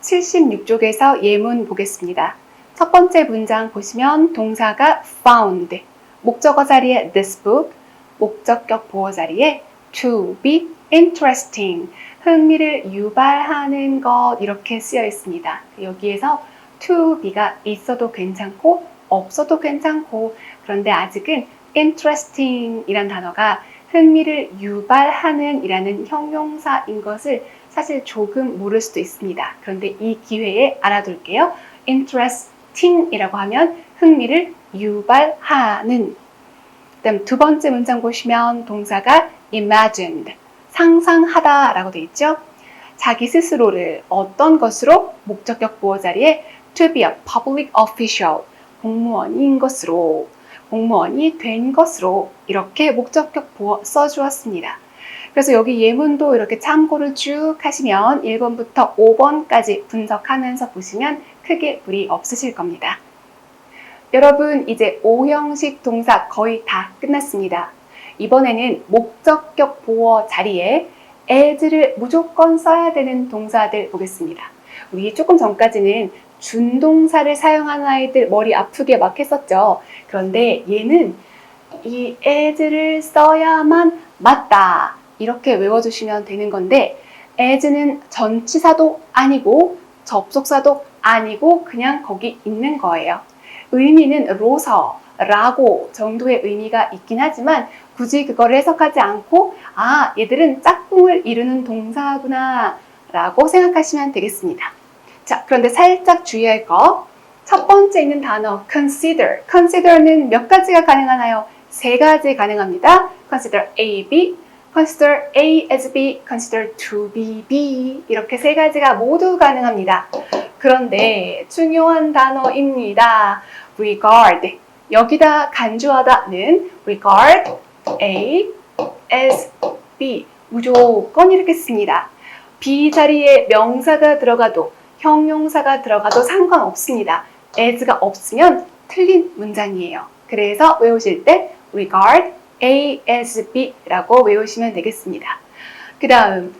76쪽에서 예문 보겠습니다. 첫 번째 문장 보시면 동사가 found, 목적어 자리에 this book, 목적격 보어 자리에 to be interesting, 흥미를 유발하는 것 이렇게 쓰여 있습니다. 여기에서 to be가 있어도 괜찮고 없어도 괜찮고 그런데 아직은 interesting 이란 단어가 흥미를 유발하는 이라는 형용사인 것을 사실 조금 모를 수도 있습니다. 그런데 이 기회에 알아둘게요. interesting 이라고 하면 흥미를 유발하는. 그다음 두 번째 문장 보시면 동사가 imagined, 상상하다 라고 되어 있죠. 자기 스스로를 어떤 것으로 목적격 보어 자리에 to be a public official, 공무원인 것으로, 공무원이 된 것으로 이렇게 목적격 보어 써주었습니다. 그래서 여기 예문도 이렇게 참고를 쭉 하시면 1번부터 5번까지 분석하면서 보시면 크게 무리 없으실 겁니다. 여러분 이제 5형식 동사 거의 다 끝났습니다. 이번에는 목적격 보어 자리에 as를 무조건 써야 되는 동사들 보겠습니다. 우리 조금 전까지는 준동사를 사용하는 아이들 머리 아프게 막 했었죠. 그런데 얘는 이 as를 써야만 맞다. 이렇게 외워주시면 되는 건데 as는 전치사도 아니고 접속사도 아니고 그냥 거기 있는 거예요. 의미는 로서, 라고 정도의 의미가 있긴 하지만 굳이 그걸 해석하지 않고 아, 얘들은 짝꿍을 이루는 동사구나 라고 생각하시면 되겠습니다. 자, 그런데 살짝 주의할 거. 첫 번째 있는 단어 consider. consider는 몇 가지가 가능하나요? 세 가지 가능합니다. consider A, B, consider A as B, consider to be B 이렇게 세 가지가 모두 가능합니다. 그런데 중요한 단어입니다. regard. 여기다 간주하다는 regard A as B 무조건 이렇게 씁니다. B 자리에 명사가 들어가도 형용사가 들어가도 상관없습니다. as가 없으면 틀린 문장이에요. 그래서 외우실 때 regard A as B 라고 외우시면 되겠습니다. 그 다음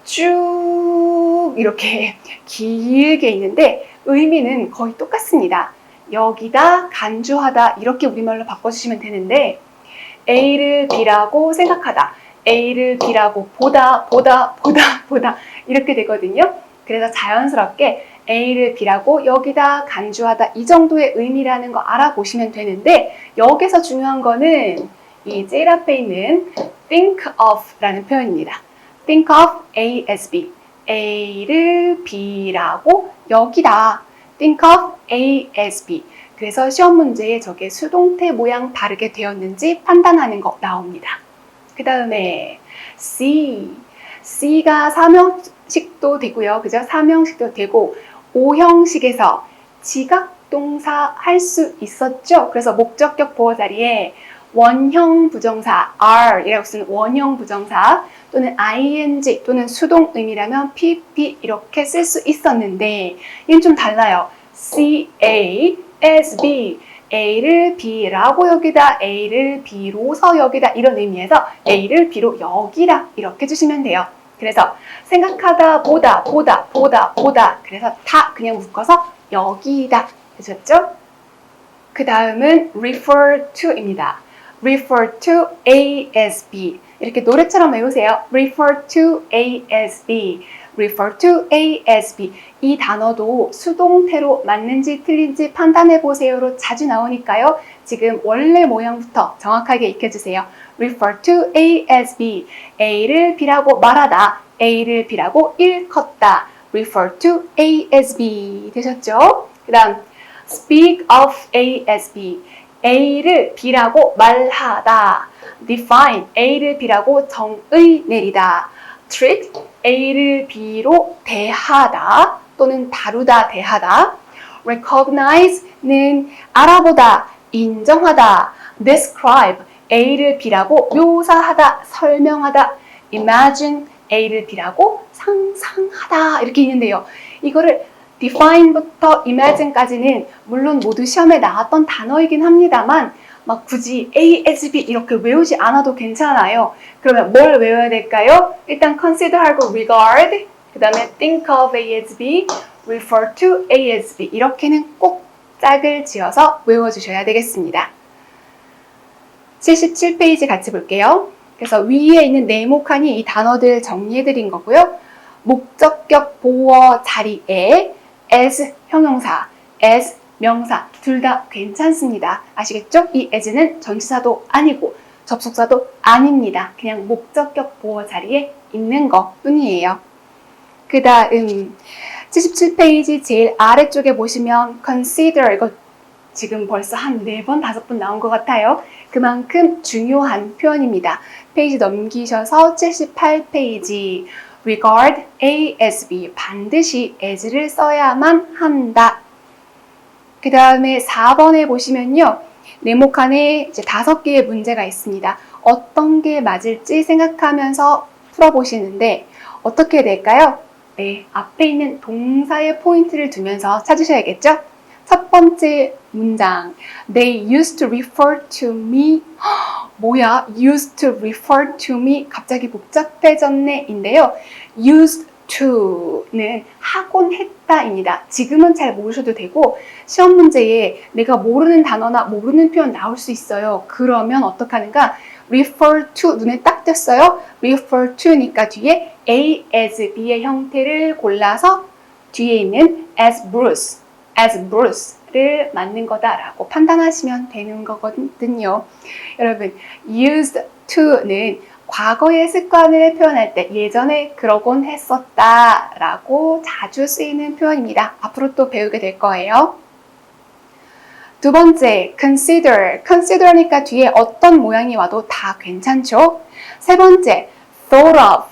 쭉 이렇게 길게 있는데 의미는 거의 똑같습니다. 여기다 간주하다 이렇게 우리말로 바꿔주시면 되는데 A를 B라고 생각하다, A를 B라고 보다 이렇게 되거든요. 그래서 자연스럽게 A를 B라고 여기다 간주하다 이 정도의 의미라는 거 알아보시면 되는데 여기서 중요한 거는 이 제일 앞에 있는 think of 라는 표현입니다. think of A as B, A를 B라고 여기다 think of A as B. 그래서 시험 문제에 저게 수동태 모양 다르게 되었는지 판단하는 거 나옵니다. 그 다음에 C. C가 3형식도 되고요. 그죠? 3형식도 되고 5형식에서 지각동사 할 수 있었죠. 그래서 목적격 보어 자리에 원형 부정사 are 이라고 쓰는 원형 부정사 또는 ing 또는 수동 의미라면 pp 이렇게 쓸 수 있었는데 얘는 좀 달라요. C, A, as B, A를 B라고 여기다, A를 B로서 여기다 이런 의미에서 A를 B로 여기다 이렇게 주시면 돼요. 그래서 생각하다, 보다 그래서 다 그냥 묶어서 여기다 되셨죠? 그 다음은 refer to입니다. refer to A as B 이렇게 노래처럼 외우세요. refer to A as B, refer to A as B 이 단어도 수동태로 맞는지 틀린지 판단해 보세요로 자주 나오니까요. 지금 원래 모양부터 정확하게 익혀주세요. refer to A as B, A를 B라고 말하다, A를 B라고 일컫다, refer to A as B 되셨죠? 그 다음 speak of A as B, A를 B라고 말하다, define A를 B라고 정의 내리다, treat A를 B로 대하다 또는 다루다 대하다, recognize는 알아보다 인정하다, describe A를 B라고 묘사하다 설명하다, imagine A를 B라고 상상하다 이렇게 있는데요. 이거를 define부터 imagine까지는 물론 모두 시험에 나왔던 단어이긴 합니다만 막 굳이 A as B 이렇게 외우지 않아도 괜찮아요. 그러면 뭘 외워야 될까요? 일단 consider하고 regard, 그 다음에 think of A as B, refer to A as B 이렇게는 꼭 짝을 지어서 외워주셔야 되겠습니다. 77페이지 같이 볼게요. 그래서 위에 있는 네모칸이 이 단어들 정리해드린 거고요. 목적격 보어 자리에 as 형용사, as 명사 둘 다 괜찮습니다. 아시겠죠? 이 as는 전치사도 아니고 접속사도 아닙니다. 그냥 목적격 보어 자리에 있는 것 뿐이에요. 그 다음 77페이지 제일 아래쪽에 보시면 consider 이거 지금 벌써 한 4번, 5번 나온 것 같아요. 그만큼 중요한 표현입니다. 페이지 넘기셔서 78페이지 regard A as B 반드시 as를 써야만 한다. 그 다음에 4번에 보시면요. 네모칸에 이제 5개의 문제가 있습니다. 어떤 게 맞을지 생각하면서 풀어보시는데 어떻게 될까요? 네, 앞에 있는 동사의 포인트를 두면서 찾으셔야겠죠? 첫 번째 문장 They used to refer to me 뭐야? used to refer to me 갑자기 복잡해졌네 인데요. used to는 하곤 했다입니다. 지금은 잘 모르셔도 되고 시험 문제에 내가 모르는 단어나 모르는 표현 나올 수 있어요. 그러면 어떡하는가? refer to 눈에 딱 띄었어요. refer to니까 뒤에 A as B의 형태를 골라서 뒤에 있는 as Bruce를 맞는 거다라고 판단하시면 되는 거거든요. 여러분, used to는 과거의 습관을 표현할 때 예전에 그러곤 했었다라고 자주 쓰이는 표현입니다. 앞으로 또 배우게 될 거예요. 두 번째, consider니까 뒤에 어떤 모양이 와도 다 괜찮죠? 세 번째, thought of,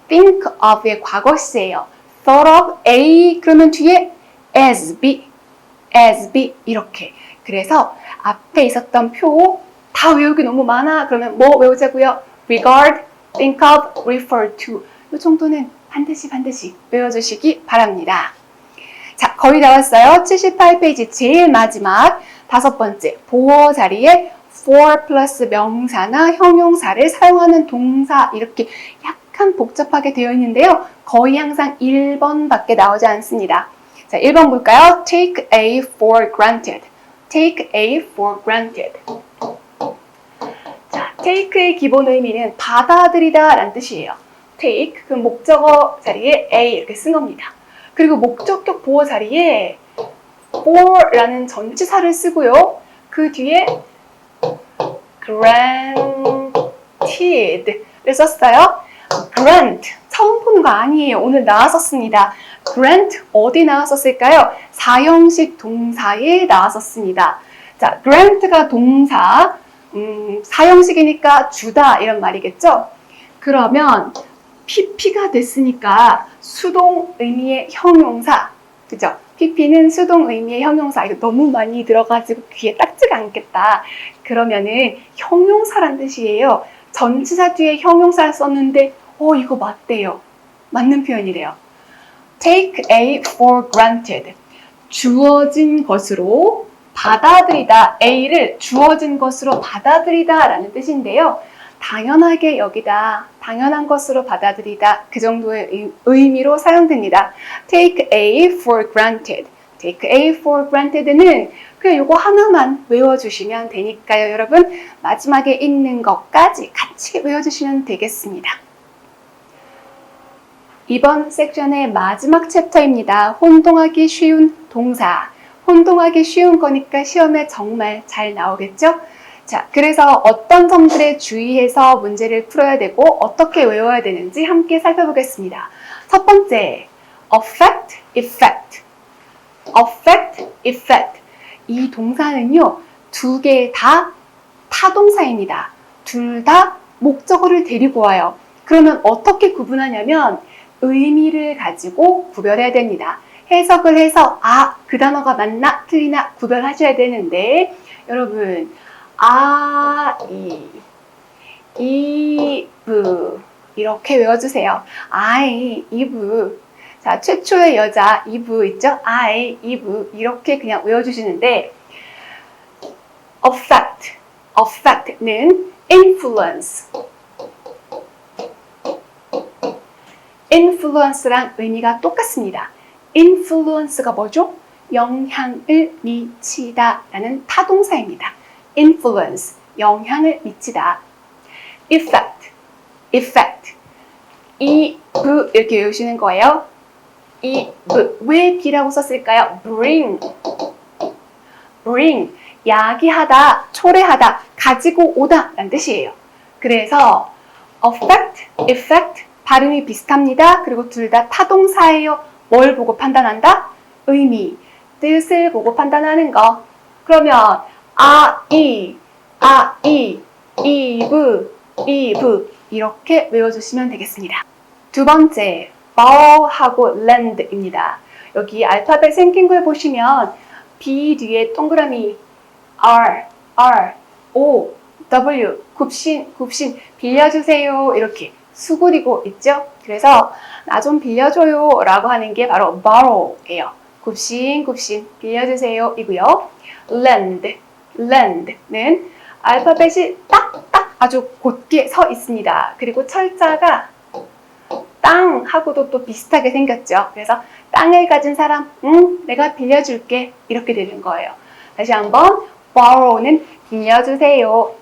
think of의 과거시예요. thought of A 그러면 뒤에 as B 이렇게. 그래서 앞에 있었던 표 다 외우기 너무 많아. 그러면 뭐 외우자고요? regard, think of, refer to 이 정도는 반드시 외워주시기 바랍니다. 자, 거의 다 왔어요. 78페이지 제일 마지막 5번째 보어 자리에 for 플러스 명사나 형용사를 사용하는 동사 이렇게 약간 복잡하게 되어 있는데요. 거의 항상 1번밖에 나오지 않습니다. 자, 1번 볼까요? Take A for granted. Take A for granted. 자, take의 기본 의미는 받아들이다 라는 뜻이에요. take, 그 목적어 자리에 A 이렇게 쓴 겁니다. 그리고 목적격 보어 자리에 for라는 전치사를 쓰고요. 그 뒤에 granted를 썼어요. grant, 처음 보는 거 아니에요. 오늘 나왔었습니다. grant 어디 나왔었을까요? 사형식 동사에 나왔었습니다. 자, grant가 동사, 사형식이니까 주다 이런 말이겠죠? 그러면 pp가 됐으니까 수동 의미의 형용사, 그죠? pp는 수동 의미의 형용사. 이거 너무 많이 들어가지고 귀에 딱지가 않겠다. 그러면은 형용사란 뜻이에요. 전치사 뒤에 형용사를 썼는데 이거 맞대요. 맞는 표현이래요. Take A for granted. 주어진 것으로 받아들이다. A를 주어진 것으로 받아들이다 라는 뜻인데요. 당연하게 여기다, 당연한 것으로 받아들이다 그 정도의 의미로 사용됩니다. Take A for granted. Take A for granted는 그냥 이거 하나만 외워주시면 되니까요. 여러분 마지막에 있는 것까지 같이 외워주시면 되겠습니다. 이번 섹션의 마지막 챕터입니다. 혼동하기 쉬운 동사. 혼동하기 쉬운 거니까 시험에 정말 잘 나오겠죠? 자, 그래서 어떤 점들에 주의해서 문제를 풀어야 되고 어떻게 외워야 되는지 함께 살펴보겠습니다. 첫 번째, affect, effect. affect, effect. 이 동사는요, 두 개 다 타동사입니다. 둘 다 목적어를 데리고 와요. 그러면 어떻게 구분하냐면 의미를 가지고 구별해야 됩니다. 해석을 해서 그 단어가 맞나 틀리나 구별하셔야 되는데 여러분 이브 이렇게 외워주세요. 이브. 자, 최초의 여자 이브 있죠? 이브 이렇게 그냥 외워주시는데 affect는 influence influence랑 의미가 똑같습니다. influence가 뭐죠? 영향을 미치다 라는 타동사입니다. influence, 영향을 미치다. effect, effect. 이, 부 이렇게 외우시는 거예요. 이, 부. 왜 B라고 썼을까요? bring, bring. 야기하다, 초래하다, 가지고 오다 라는 뜻이에요. 그래서 affect, effect 발음이 비슷합니다. 그리고 둘 다 타동사예요. 뭘 보고 판단한다? 의미, 뜻을 보고 판단하는 거. 그러면 이브 이렇게 외워주시면 되겠습니다. 두 번째, borrow하고 lend입니다. 여기 알파벳 생긴 걸 보시면 B 뒤에 동그라미 R, W, 굽신, 빌려주세요. 이렇게 수그리고 있죠? 그래서 나 좀 빌려줘요 라고 하는 게 바로 borrow예요. 굽신, 빌려주세요 이고요. lend는 알파벳이 딱딱 아주 곧게 서 있습니다. 그리고 철자가 땅하고도 또 비슷하게 생겼죠. 그래서 땅을 가진 사람, 내가 빌려줄게 이렇게 되는 거예요. 다시 한번 borrow는 빌려주세요.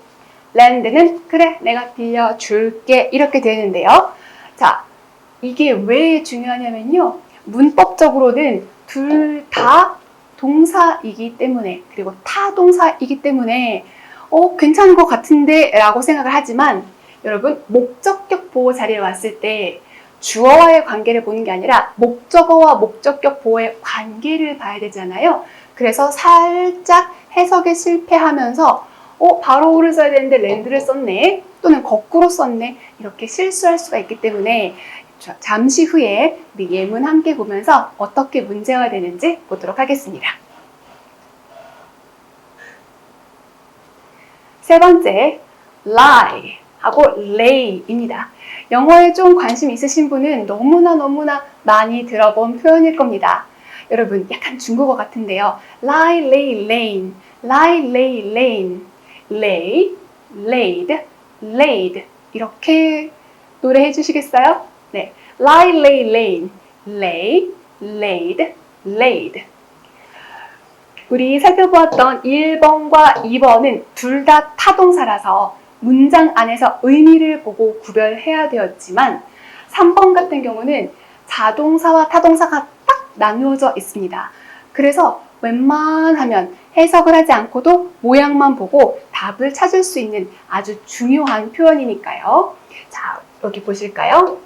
lend는 그래 내가 빌려줄게 이렇게 되는데요. 자, 이게 왜 중요하냐면요. 문법적으로는 둘 다 동사이기 때문에 그리고 타동사이기 때문에 괜찮은 것 같은데 라고 생각을 하지만 여러분 목적격 보호 자리에 왔을 때 주어와의 관계를 보는 게 아니라 목적어와 목적격 보호의 관계를 봐야 되잖아요. 그래서 살짝 해석에 실패하면서 바로우를 써야 되는데 랜드를 썼네 또는 거꾸로 썼네 이렇게 실수할 수가 있기 때문에 잠시 후에 우리 예문 함께 보면서 어떻게 문제가 되는지 보도록 하겠습니다. 세 번째, lie 하고 lay입니다. 영어에 좀 관심 있으신 분은 너무나 많이 들어본 표현일 겁니다. 여러분 약간 중국어 같은데요. lie, lay, lane, lie, lay, lane, lay, laid, laid 이렇게 노래해 주시겠어요? 네, lie, lay, lane, lay, laid, laid. 우리 살펴보았던 1번과 2번은 둘 다 타동사라서 문장 안에서 의미를 보고 구별해야 되었지만 3번 같은 경우는 자동사와 타동사가 딱 나누어져 있습니다. 그래서 웬만하면 해석을 하지 않고도 모양만 보고 답을 찾을 수 있는 아주 중요한 표현이니까요. 자, 여기 보실까요?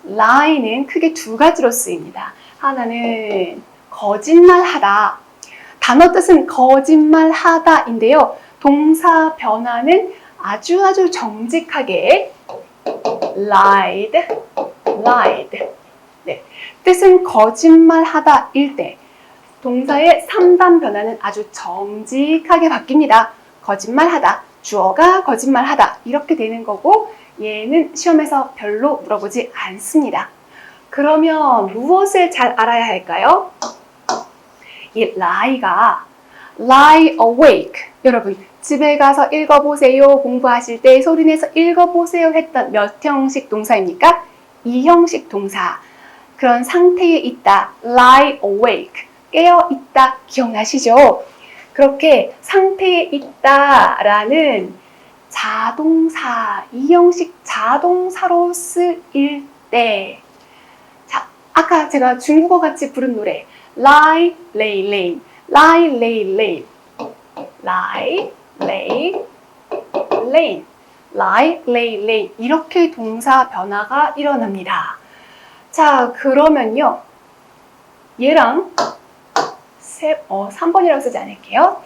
lie는 크게 두 가지로 쓰입니다. 하나는 거짓말하다. 단어 뜻은 거짓말하다인데요. 동사 변화는 아주 정직하게 lied. 네, 뜻은 거짓말하다일 때 동사의 3단 변화는 아주 정직하게 바뀝니다. 거짓말하다, 주어가 거짓말하다 이렇게 되는 거고 얘는 시험에서 별로 물어보지 않습니다. 그러면 무엇을 잘 알아야 할까요? 이 lie가 lie awake. 여러분 집에 가서 읽어보세요. 공부하실 때 소리내서 읽어보세요 했던 몇 형식 동사입니까? 2형식 동사. 그런 상태에 있다. lie awake. 깨어있다. 기억나시죠? 그렇게 상태에 있다라는 자동사, 2형식 자동사로 쓰일 때 자, 아까 제가 중국어 같이 부른 노래 lie, lay, lane, lie, lay, lane, lie, lay, lane, lie, lay, lane 이렇게 동사 변화가 일어납니다. 자, 그러면요 얘랑 3번이라고 쓰지 않을게요.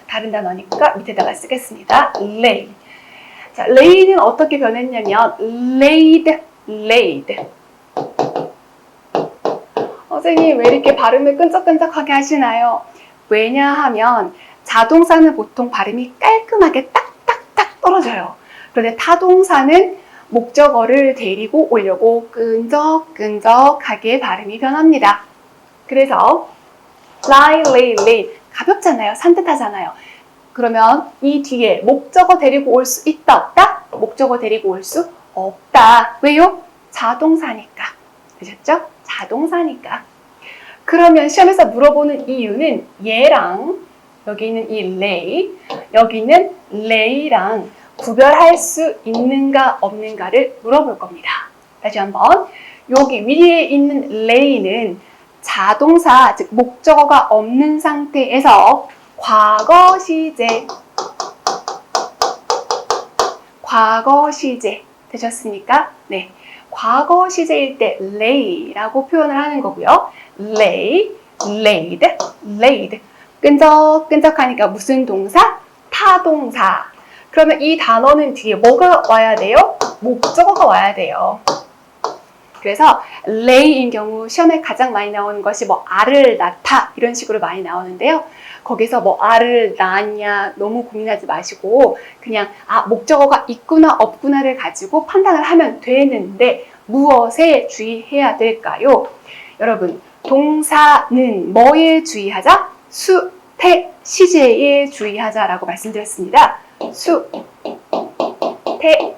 다른 단어니까 밑에다가 쓰겠습니다. lay. 자, lay는 어떻게 변했냐면 laid. 선생님 왜 이렇게 발음을 끈적끈적하게 하시나요? 왜냐하면 자동사는 보통 발음이 깔끔하게 딱딱딱 떨어져요. 그런데 타동사는 목적어를 데리고 오려고 끈적끈적하게 발음이 변합니다. 그래서 lie, lay, lay 가볍잖아요. 산뜻하잖아요. 그러면 이 뒤에 목적어 데리고 올 수 있다 없다? 목적어 데리고 올 수 없다. 왜요? 자동사니까. 되셨죠? 자동사니까. 그러면 시험에서 물어보는 이유는 얘랑 여기 있는 이 lay, 여기는 lay랑 구별할 수 있는가 없는가를 물어볼 겁니다. 다시 한번 여기 위에 있는 lay는 자동사, 즉 목적어가 없는 상태에서 과거 시제 되셨습니까? 네, 과거 시제일 때 lay라고 표현을 하는 거고요. lay, laid. 끈적끈적하니까 무슨 동사? 타동사. 그러면 이 단어는 뒤에 뭐가 와야 돼요? 목적어가 와야 돼요. 그래서 lay인 경우 시험에 가장 많이 나오는 것이 뭐 알을 낳다 이런 식으로 많이 나오는데요. 거기서 뭐 알을 낳았냐 너무 고민하지 마시고 그냥 목적어가 있구나 없구나를 가지고 판단을 하면 되는데 무엇에 주의해야 될까요? 여러분 동사는 뭐에 주의하자? 수, 태, 시제에 주의하자라고 말씀드렸습니다. 수, 태,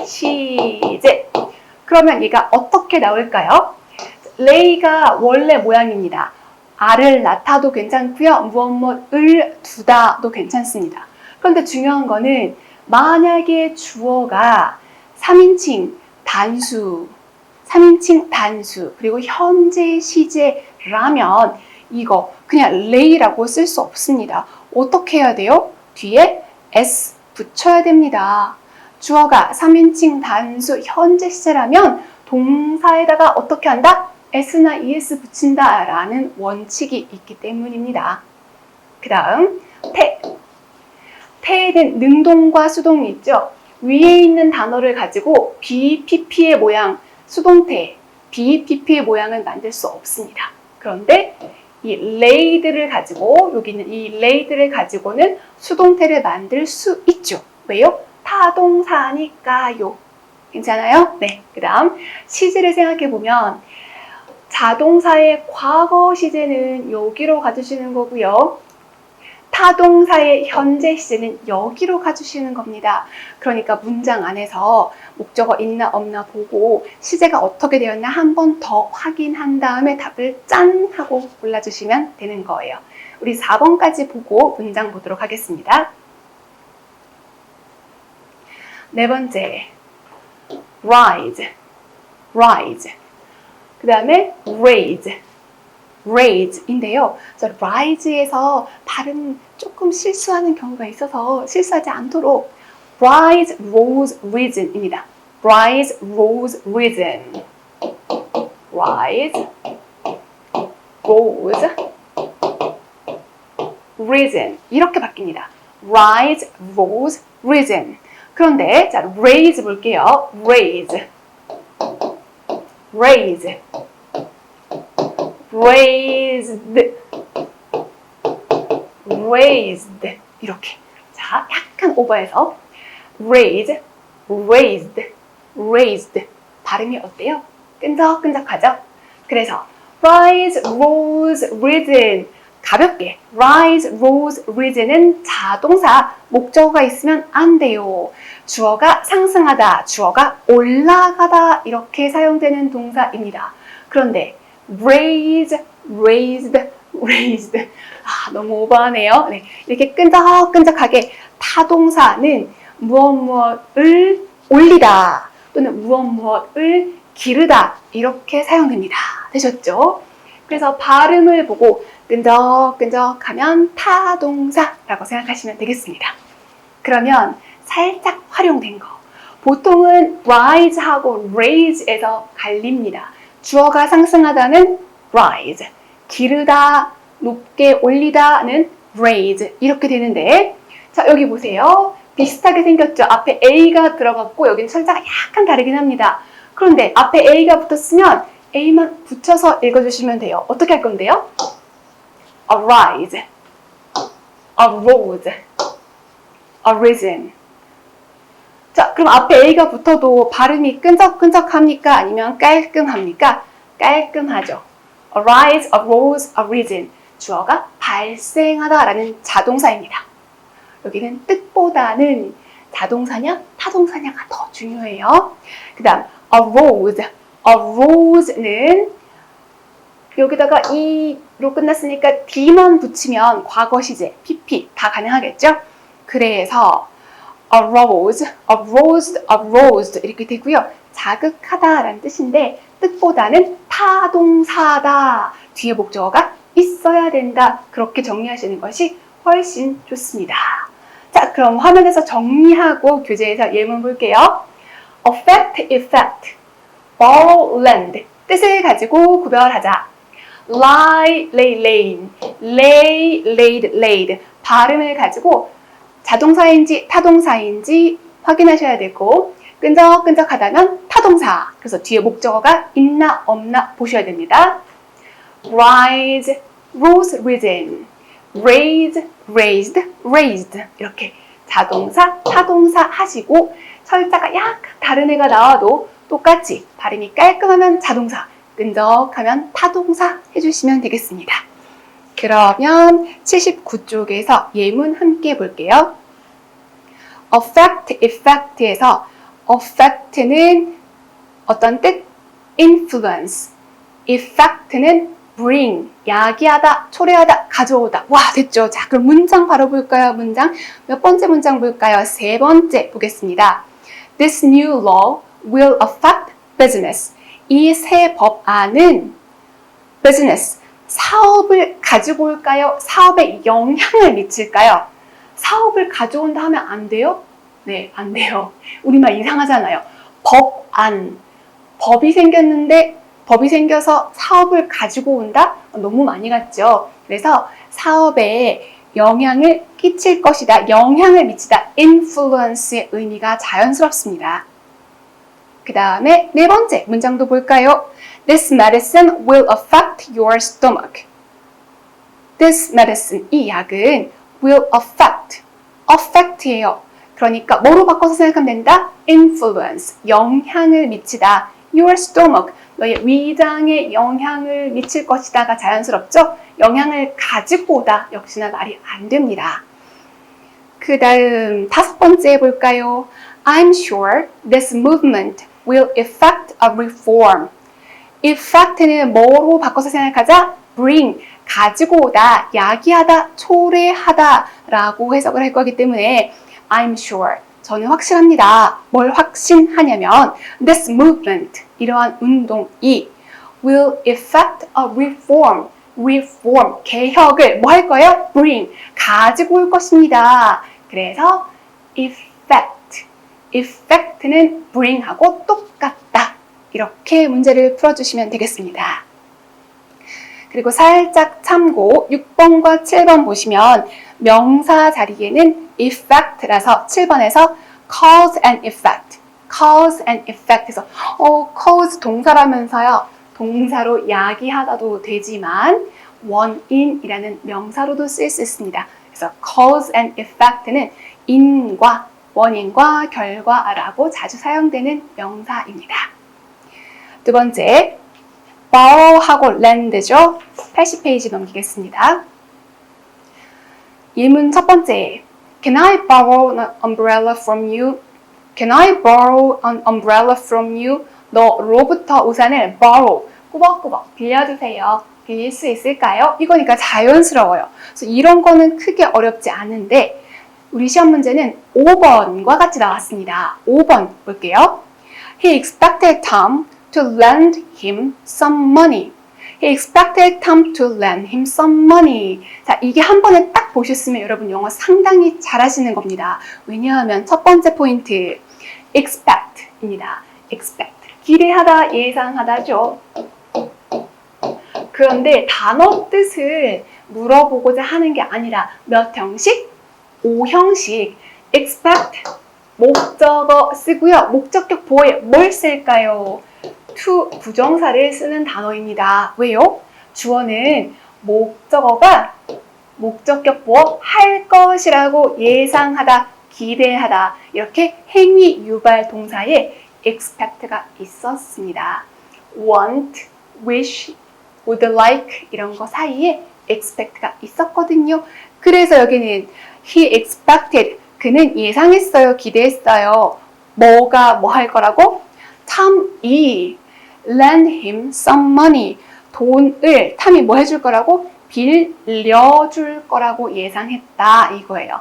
시제. 그러면 얘가 어떻게 나올까요? lay가 원래 모양입니다. 알을 낳다도 괜찮고요. 무엇을 두다도 괜찮습니다. 그런데 중요한 거는 만약에 주어가 3인칭 단수 그리고 현재 시제라면 이거 그냥 lay라고 쓸 수 없습니다. 어떻게 해야 돼요? 뒤에 s 붙여야 됩니다. 주어가 3인칭 단수 현재 시제라면 동사에다가 어떻게 한다? s나 es 붙인다라는 원칙이 있기 때문입니다. 그 다음 태에는 능동과 수동이 있죠. 위에 있는 단어를 가지고 BPP의 모양, 수동태, BPP의 모양을 만들 수 없습니다. 그런데 이 laid를 가지고 여기 있는 이 laid를 가지고는 수동태를 만들 수 있죠. 왜요? 타동사니까요. 괜찮아요? 네. 그 다음 시제를 생각해보면 자동사의 과거 시제는 여기로 가주시는 거고요. 타동사의 현재 시제는 여기로 가주시는 겁니다. 그러니까 문장 안에서 목적어 있나 없나 보고 시제가 어떻게 되었나 한 번 더 확인한 다음에 답을 짠 하고 골라주시면 되는 거예요. 우리 4번까지 보고 문장 보도록 하겠습니다. 네 번째, rise. 그 다음에 raise인데요. rise에서 발음 조금 실수하는 경우가 있어서 실수하지 않도록 rise, rose, risen입니다. rise, rose, risen. rise, rose, risen. 이렇게 바뀝니다. rise, rose, risen. 그런데 자, raise 볼게요. raise, raised 이렇게. 자, 약간 오버해서 raised 발음이 어때요? 끈적끈적하죠? 그래서 rise, rose, risen 가볍게 rise, rose, risen은 자동사 목적어가 있으면 안 돼요. 주어가 상승하다, 주어가 올라가다 이렇게 사용되는 동사입니다. 그런데 raised 너무 오버하네요. 네, 이렇게 끈적끈적하게 타동사는 무엇을 올리다 또는 무엇을 기르다 이렇게 사용됩니다. 되셨죠? 그래서 발음을 보고 끈적끈적하면 타동사라고 생각하시면 되겠습니다. 그러면 살짝 활용된 거. 보통은 rise하고 raise에서 갈립니다. 주어가 상승하다는 rise, 기르다, 높게 올리다는 raise 이렇게 되는데 자 여기 보세요. 비슷하게 생겼죠. 앞에 A가 들어갔고 여기는 철자가 약간 다르긴 합니다. 그런데 앞에 A가 붙었으면 A만 붙여서 읽어주시면 돼요. 어떻게 할 건데요? arise, arose, arisen. 자, 그럼 앞에 A가 붙어도 발음이 끈적끈적합니까? 아니면 깔끔합니까? 깔끔하죠. arise, arose, arisen. 주어가 발생하다라는 자동사입니다. 여기는 뜻보다는 자동사냐 타동사냐가 더 중요해요. 그 다음 arose. arose는 여기다가 e로 끝났으니까 d만 붙이면 과거 시제, pp 다 가능하겠죠? 그래서 arose, arose, arose 이렇게 되고요. 자극하다라는 뜻인데 뜻보다는 타동사다. 뒤에 목적어가 있어야 된다. 그렇게 정리하시는 것이 훨씬 좋습니다. 자, 그럼 화면에서 정리하고 교재에서 예문 볼게요. affect, effect, borrow, lend 뜻을 가지고 구별하자. lie, lay, laid, lay, laid, laid 발음을 가지고 자동사인지 타동사인지 확인하셔야 되고 끈적끈적하다면 타동사. 그래서 뒤에 목적어가 있나 없나 보셔야 됩니다. rise, rose, risen, raise, raised, raised 이렇게 자동사, 타동사 하시고 철자가 약간 다른 애가 나와도 똑같이 발음이 깔끔하면 자동사, 끈적하면 타동사 해주시면 되겠습니다. 그러면 79쪽에서 예문 함께 볼게요. affect, effect에서 affect는 어떤 뜻? influence. effect는 bring, 야기하다, 초래하다, 가져오다. 와, 됐죠? 자, 그럼 문장 바로 볼까요? 문장. 몇 번째 문장 볼까요? 세 번째 보겠습니다. This new law will affect business. 이 새 법안은 business, 사업을 가지고 올까요? 사업에 영향을 미칠까요? 사업을 가져온다 하면 안 돼요? 네, 안 돼요. 우리말 이상하잖아요. 법안, 법이 생겨서 사업을 가지고 온다? 너무 많이 갔죠. 그래서 사업에 영향을 끼칠 것이다, 영향을 미치다, influence의 의미가 자연스럽습니다. 그 다음에 네 번째 문장도 볼까요? This medicine will affect your stomach. This medicine, 이 약은 will affect예요. 그러니까 뭐로 바꿔서 생각하면 된다? influence, 영향을 미치다. your stomach, 너의 위장에 영향을 미칠 것이다가 자연스럽죠? 영향을 가지고 오다 역시나 말이 안 됩니다. 그 다음 다섯 번째 볼까요? I'm sure this movement will effect a reform. effect는 뭐로 바꿔서 생각하자? bring, 가지고 오다, 야기하다, 초래하다 라고 해석을 할 거기 때문에 I'm sure, 저는 확신합니다. 뭘 확신하냐면 this movement, 이러한 운동이 will effect a reform, 개혁을 뭐 할 거예요? bring, 가지고 올 것입니다. 그래서 effect는 bring하고 똑같다. 이렇게 문제를 풀어주시면 되겠습니다. 그리고 살짝 참고 6번과 7번 보시면 명사 자리에는 effect라서 7번에서 cause and effect 해서 cause 동사라면서요. 동사로 야기하다도 되지만 원인이라는 명사로도 쓸 수 있습니다. 그래서 cause and effect는 인과 원인과 결과라고 자주 사용되는 명사입니다. 두 번째, borrow하고 lend죠. 80페이지 넘기겠습니다. 예문 첫 번째, Can I borrow an umbrella from you? Can I borrow an umbrella from you? 너로부터 우산을 borrow, 꾸벅꾸벅 빌려주세요. 빌릴 수 있을까요? 이거니까 자연스러워요. 그래서 이런 거는 크게 어렵지 않은데 우리 시험 문제는 5번과 같이 나왔습니다. 5번 볼게요. He expected Tom to lend him some money. He expected Tom to lend him some money. 자, 이게 한 번에 딱 보셨으면 여러분 영어 상당히 잘하시는 겁니다. 왜냐하면 첫 번째 포인트, expect입니다. expect. 기대하다, 예상하다죠. 그런데 단어 뜻을 물어보고자 하는 게 아니라 몇 형식? 5형식. expect, 목적어 쓰고요. 목적격 보호에 뭘 쓸까요? to 부정사를 쓰는 단어입니다. 왜요? 주어는 목적어가 목적격 보호 할 것이라고 예상하다, 기대하다 이렇게 행위 유발 동사에 expect가 있었습니다. want, wish, would like 이런 거 사이에 expect가 있었거든요. 그래서 여기는 he expected, 그는 예상했어요, 기대했어요. 뭐가 뭐 할 거라고? 탐이 lend him some money. 돈을 탐이 뭐 해줄 거라고? 빌려줄 거라고 예상했다 이거예요.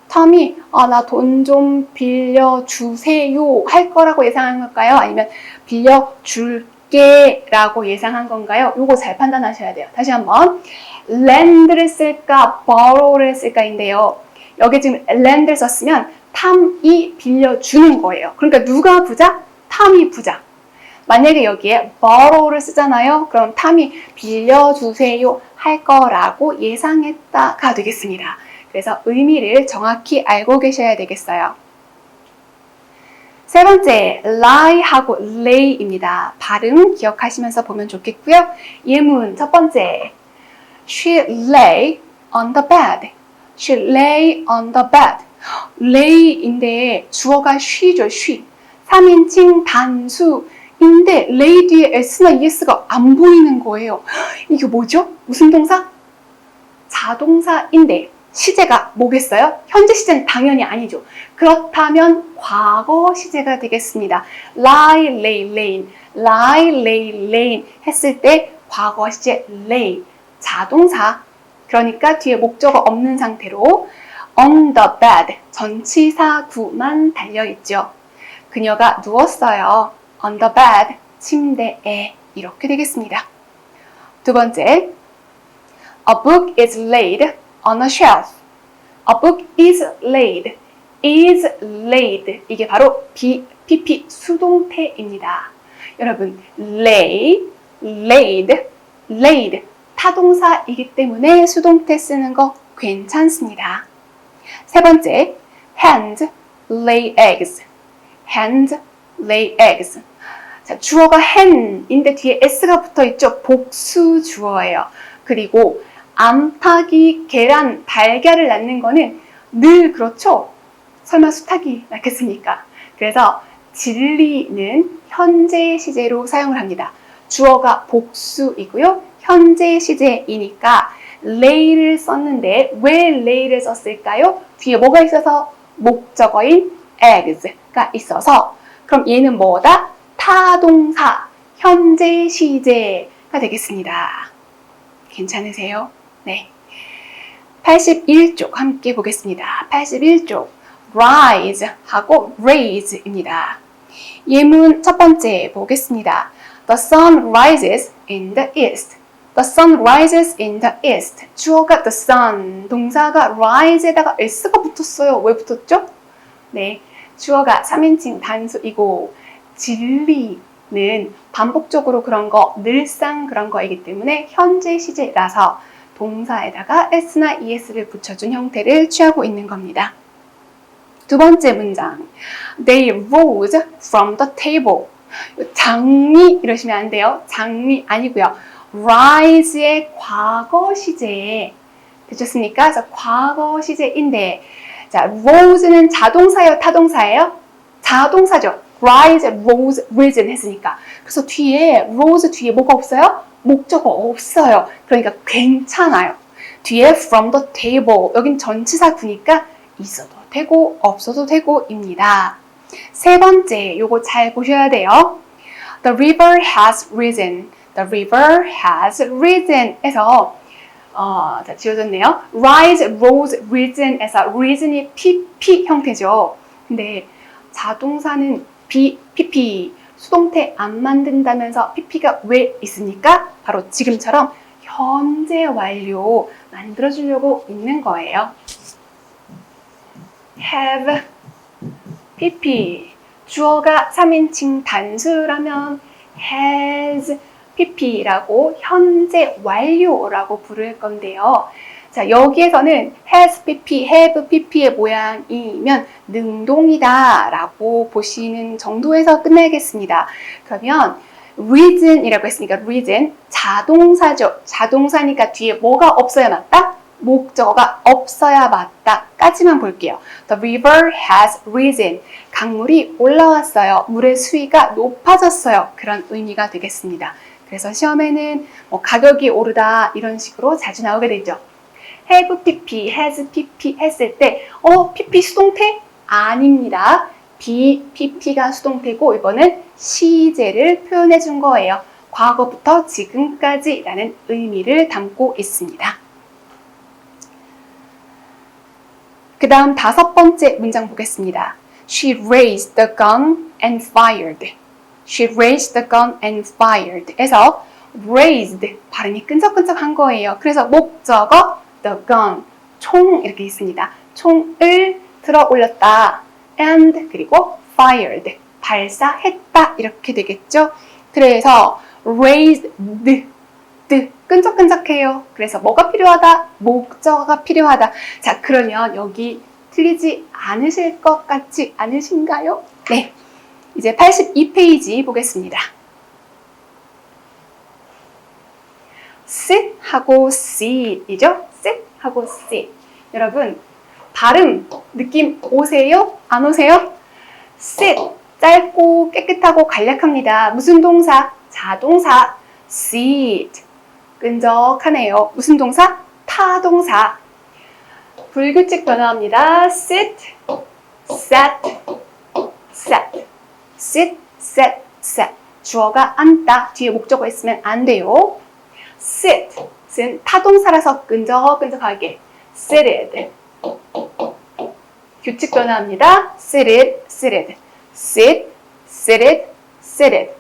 탐이 나 돈 좀 빌려주세요 할 거라고 예상한 걸까요? 아니면 빌려줄게 라고 예상한 건가요? 요거 잘 판단하셔야 돼요. 다시 한번 lend를 쓸까 borrow를 쓸까인데요. 여기 지금 lend를 썼으면 탐이 빌려주는 거예요. 그러니까 누가 부자? 탐이 부자. 만약에 여기에 borrow를 쓰잖아요. 그럼 탐이 빌려주세요 할 거라고 예상했다가 되겠습니다. 그래서 의미를 정확히 알고 계셔야 되겠어요. 세 번째, lie하고 lay입니다. 발음 기억하시면서 보면 좋겠고요. 예문 첫 번째, she lay on the bed. She lay on the bed. lay인데 주어가 she죠, she. 3인칭 단수인데 lay 뒤에 s나 es가 안 보이는 거예요. 이게 뭐죠? 무슨 동사? 자동사인데 시제가 뭐겠어요? 현재 시제는 당연히 아니죠. 그렇다면 과거 시제가 되겠습니다. lie, lay, layin. lie, lay, layin 했을 때 과거 시제 lay. 자동사. 그러니까 뒤에 목적어 없는 상태로 on the bed. 전치사 구만 달려있죠. 그녀가 누웠어요. on the bed. 침대에. 이렇게 되겠습니다. 두 번째. A book is laid on a shelf. A book is laid. is laid. 이게 바로 PP 수동태입니다. 여러분, lay, laid, laid. 타동사이기 때문에 수동태 쓰는 거 괜찮습니다. 세 번째, hens lay eggs. hens lay eggs. 자, 주어가 hen인데 뒤에 s가 붙어 있죠. 복수 주어예요. 그리고 암탉이 계란, 달걀을 낳는 거는 늘 그렇죠? 설마 수탉이 낳겠습니까? 그래서 진리는 현재 시제로 사용을 합니다. 주어가 복수이고요. 현재 시제이니까 lay를 썼는데 왜 lay를 썼을까요? 뒤에 뭐가 있어서? 목적어인 eggs가 있어서 그럼 얘는 뭐다? 타동사, 현재 시제가 되겠습니다. 괜찮으세요? 네. 81쪽 함께 보겠습니다. 81쪽 rise 하고 raise입니다. 예문 첫 번째 보겠습니다. The sun rises in the east. The sun rises in the east. 주어가 the sun, 동사가 rise에다가 s가 붙었어요. 왜 붙었죠? 네, 주어가 3인칭 단수이고 진리는 반복적으로 그런 거, 늘상 그런 거이기 때문에 현재 시제라서 동사에다가 s나 es를 붙여준 형태를 취하고 있는 겁니다. 두 번째 문장. They rose from the table. 장미 이러시면 안 돼요. 장미 아니고요. rise의 과거 시제. 되셨습니까? 그래서 과거 시제인데 자, rose는 자동사예요? 타동사예요? 자동사죠. rise, rose, risen 했으니까. 그래서 뒤에 rose 뒤에 뭐가 없어요? 목적어 없어요. 그러니까 괜찮아요. 뒤에 from the table. 여긴 전치사 구니까 있어도 되고 없어도 되고입니다. 세 번째, 요거 잘 보셔야 돼요. The river has risen. The river has risen 에서 자, 지워졌네요. rise, rose, risen 에서 risen이 PP 형태죠. 근데 자동사는 PP, 수동태 안 만든다면서 PP가 왜 있습니까? 바로 지금처럼 현재 완료 만들어주려고 있는 거예요. have, PP. 주어가 3인칭 단수라면 has, PP라고 현재 완료라고 부를 건데요. 자, 여기에서는 has PP, have PP의 모양이면 능동이다 라고 보시는 정도에서 끝내겠습니다. 그러면 reason이라고 했으니까 reason, 자동사죠. 자동사니까 뒤에 뭐가 없어야 맞다? 목적어가 없어야 맞다 까지만 볼게요. The river has risen. 강물이 올라왔어요. 물의 수위가 높아졌어요. 그런 의미가 되겠습니다. 그래서 시험에는 가격이 오르다 이런 식으로 자주 나오게 되죠. have pp, has pp 했을 때 pp 수동태? 아닙니다. be pp가 수동태고 이거는 시제를 표현해 준 거예요. 과거부터 지금까지 라는 의미를 담고 있습니다. 그 다음 5번째 문장 보겠습니다. She raised the gun and fired. She raised the gun and fired. 에서 raised 발음이 끈적끈적한 거예요. 그래서 목적어 the gun 총 이렇게 있습니다. 총을 들어 올렸다. and 그리고 fired 발사했다 이렇게 되겠죠. 그래서 raised 끈적끈적해요. 그래서 뭐가 필요하다? 목적어가 필요하다. 자, 그러면 여기 틀리지 않으실 것 같지 않으신가요? 네, 이제 82페이지 보겠습니다. sit 하고 sit이죠? sit 하고 sit. 여러분, 발음 느낌 오세요? 안 오세요? sit 짧고 깨끗하고 간략합니다. 무슨 동사? 자동사. sit 끈적하네요. 무슨 동사? 타동사. 불규칙 변화합니다. sit, sat, sat. sit, sat, sat. 주어가 앉다. 뒤에 목적어 있으면 안 돼요. sit은 타동사라서 끈적끈적하게. seated. 규칙 변화합니다. seated, seated. sit, seated, seated.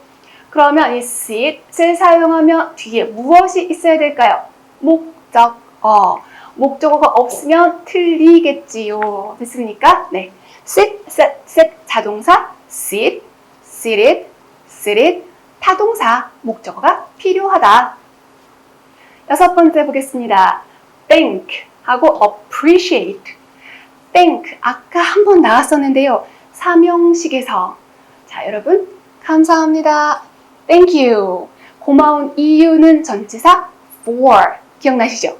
그러면 이 sit을 사용하면 뒤에 무엇이 있어야 될까요? 목적어. 목적어가 없으면 틀리겠지요. 됐습니까? 네. sit, sat, set 자동사, sit, seated, seated 타동사, 목적어가 필요하다. 6번째 보겠습니다. thank 하고 appreciate. thank 아까 한번 나왔었는데요. 삼형식에서 자, 여러분 감사합니다. Thank you. 고마운 이유는 전치사 for. 기억나시죠?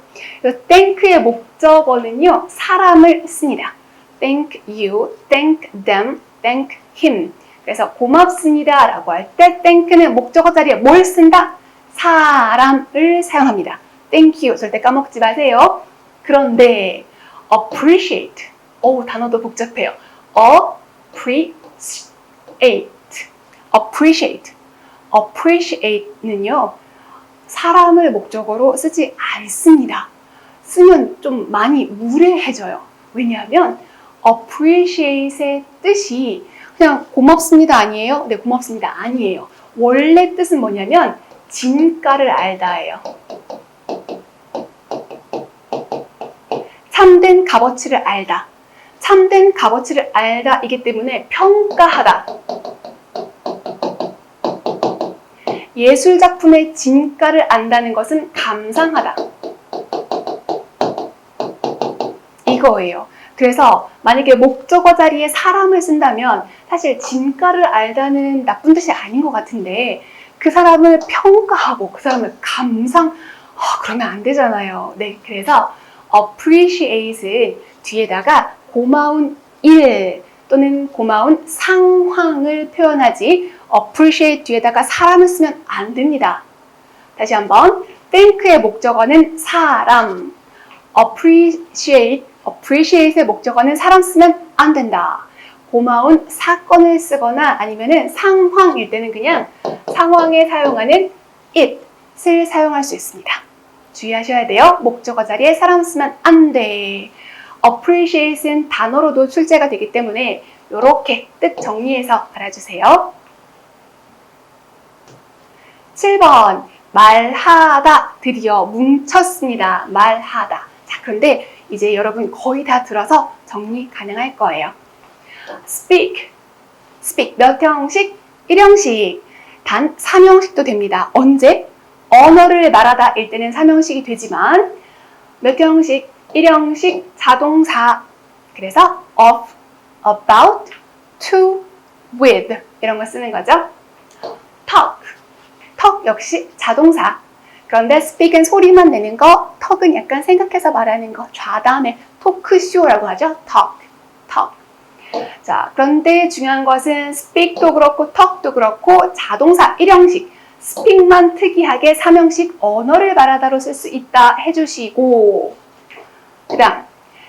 thank의 목적어는요, 사람을 씁니다. Thank you, thank them, thank him. 그래서 고맙습니다 라고 할 때 thank는 목적어 자리에 뭘 쓴다? 사람을 사용합니다. Thank you 절대 까먹지 마세요. 그런데 appreciate. 단어도 복잡해요. appreciate는요, 사람을 목적어로 쓰지 않습니다. 쓰면 좀 많이 무례해져요. 왜냐하면 appreciate의 뜻이 그냥 고맙습니다 아니에요? 네, 고맙습니다 아니에요. 원래 뜻은 뭐냐면 진가를 알다예요. 참된 값어치를 알다. 참된 값어치를 알다 이기 때문에 평가하다. 예술작품의 진가를 안다는 것은 감상하다. 이거예요. 그래서 만약에 목적어 자리에 사람을 쓴다면 사실 진가를 알다는 나쁜 뜻이 아닌 것 같은데 그 사람을 평가하고 그 사람을 그러면 안 되잖아요. 네, 그래서 appreciate은 뒤에다가 고마운 일 또는 고마운 상황을 표현하지 appreciate 뒤에다가 사람을 쓰면 안 됩니다. 다시 한번 thank의 목적어는 사람, appreciate의 목적어는 사람 쓰면 안 된다. 고마운 사건을 쓰거나 아니면은 상황일 때는 그냥 상황에 사용하는 it을 사용할 수 있습니다. 주의하셔야 돼요. 목적어 자리에 사람 쓰면 안 돼. appreciate은 단어로도 출제가 되기 때문에 이렇게 뜻 정리해서 알아주세요. 7번 말하다 드디어 뭉쳤습니다. 말하다. 자, 그런데 이제 여러분 거의 다 들어서 정리 가능할 거예요. speak 몇 형식? 1형식 단 3형식도 됩니다. 언제? 언어를 말하다 일 때는 3형식이 되지만 몇 형식? 1형식 자동사. 그래서 of, about, to, with 이런 거 쓰는 거죠. talk 역시 자동사. 그런데 speak은 소리만 내는 거, talk은 약간 생각해서 말하는 거, 좌담의 토크쇼라고 하죠. talk. 자, 그런데 중요한 것은 speak도 그렇고 talk도 그렇고 자동사 1형식, speak만 특이하게 3형식 언어를 말하다로 쓸 수 있다 해주시고 그 다음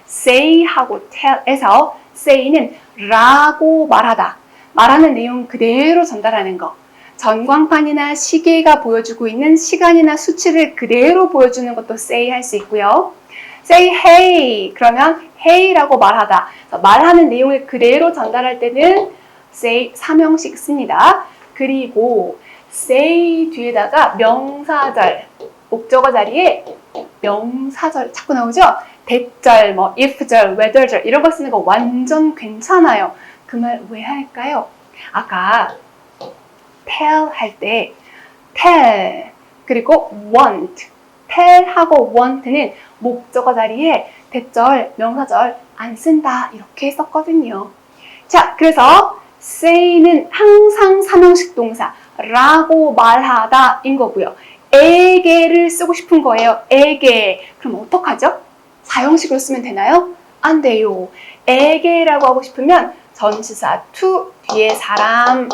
say하고 tell에서 say는 라고 말하다. 말하는 내용 그대로 전달하는 거. 전광판이나 시계가 보여주고 있는 시간이나 수치를 그대로 보여주는 것도 say 할 수 있고요. say hey 그러면 hey라고 말하다. 말하는 내용을 그대로 전달할 때는 say 3형식 씁니다. 그리고 say 뒤에다가 명사절, 목적어 자리에 명사절 자꾸 나오죠? 대절, 뭐 if절, whether절 이런 거 쓰는 거 완전 괜찮아요. 그 말 왜 할까요? 아까 tell 할 때 tell 그리고 want tell하고 want는 목적어 자리에 대절, 명사절 안 쓴다 이렇게 썼거든요. 자, 그래서 say는 항상 3형식 동사 라고 말하다 인 거고요. 에게를 쓰고 싶은 거예요. 에게. 그럼 어떡하죠? 4형식으로 쓰면 되나요? 안 돼요. 에게라고 하고 싶으면 전치사 to 뒤에 사람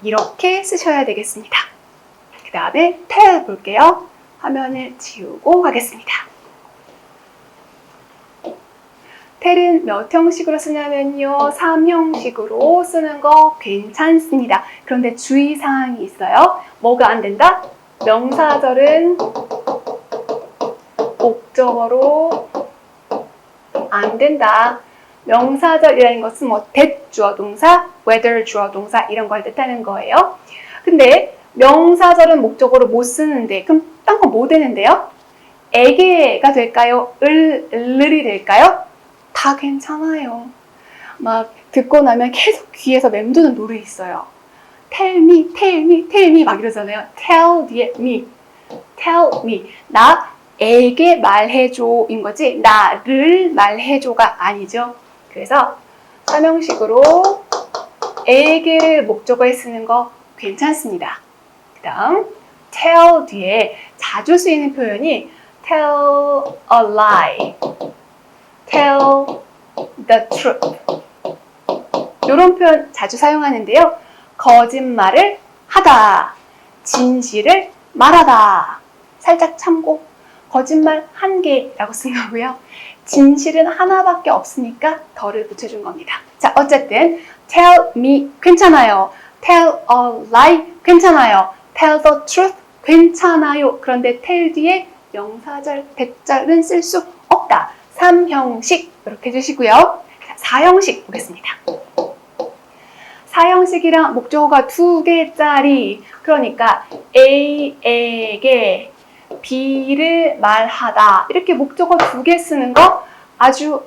이렇게 쓰셔야 되겠습니다. 그 다음에 tell 볼게요. 화면을 지우고 가겠습니다. tell은 몇 형식으로 쓰냐면요. 3형식으로 쓰는 거 괜찮습니다. 그런데 주의사항이 있어요. 뭐가 안 된다? 명사절은 목적어로 안 된다. 명사절이라는 것은 뭐 that 주어 동사, whether 주어 동사 이런 걸 뜻하는 거예요. 근데 명사절은 목적어로 못 쓰는데 그럼 딴 거 뭐 되는데요? 에게가 될까요? 을이 될까요? 다 괜찮아요. 막 듣고 나면 계속 귀에서 맴도는 노래 있어요. Tell me, tell me, tell me 막 이러잖아요. Tell 뒤에 me, tell me. 나에게 말해줘 인 거지 나를 말해줘가 아니죠. 그래서 3형식으로 에게를 목적어에 쓰는 거 괜찮습니다. 그 다음 tell 뒤에 자주 쓰이는 표현이 tell a lie, tell the truth 이런 표현 자주 사용하는데요. 거짓말을 하다, 진실을 말하다. 살짝 참고 거짓말 한 개라고 쓴 거고요. 진실은 하나밖에 없으니까 덜을 붙여준 겁니다. 자, 어쨌든 tell me 괜찮아요. tell a lie 괜찮아요. tell the truth 괜찮아요. 그런데 tell 뒤에 명사절, 대절은 쓸 수 없다. 3형식 이렇게 해주시고요. 4형식 보겠습니다. 4형식이랑 목적어가 2개짜리 그러니까 A에게 B를 말하다 이렇게 목적어 2개 쓰는 거 아주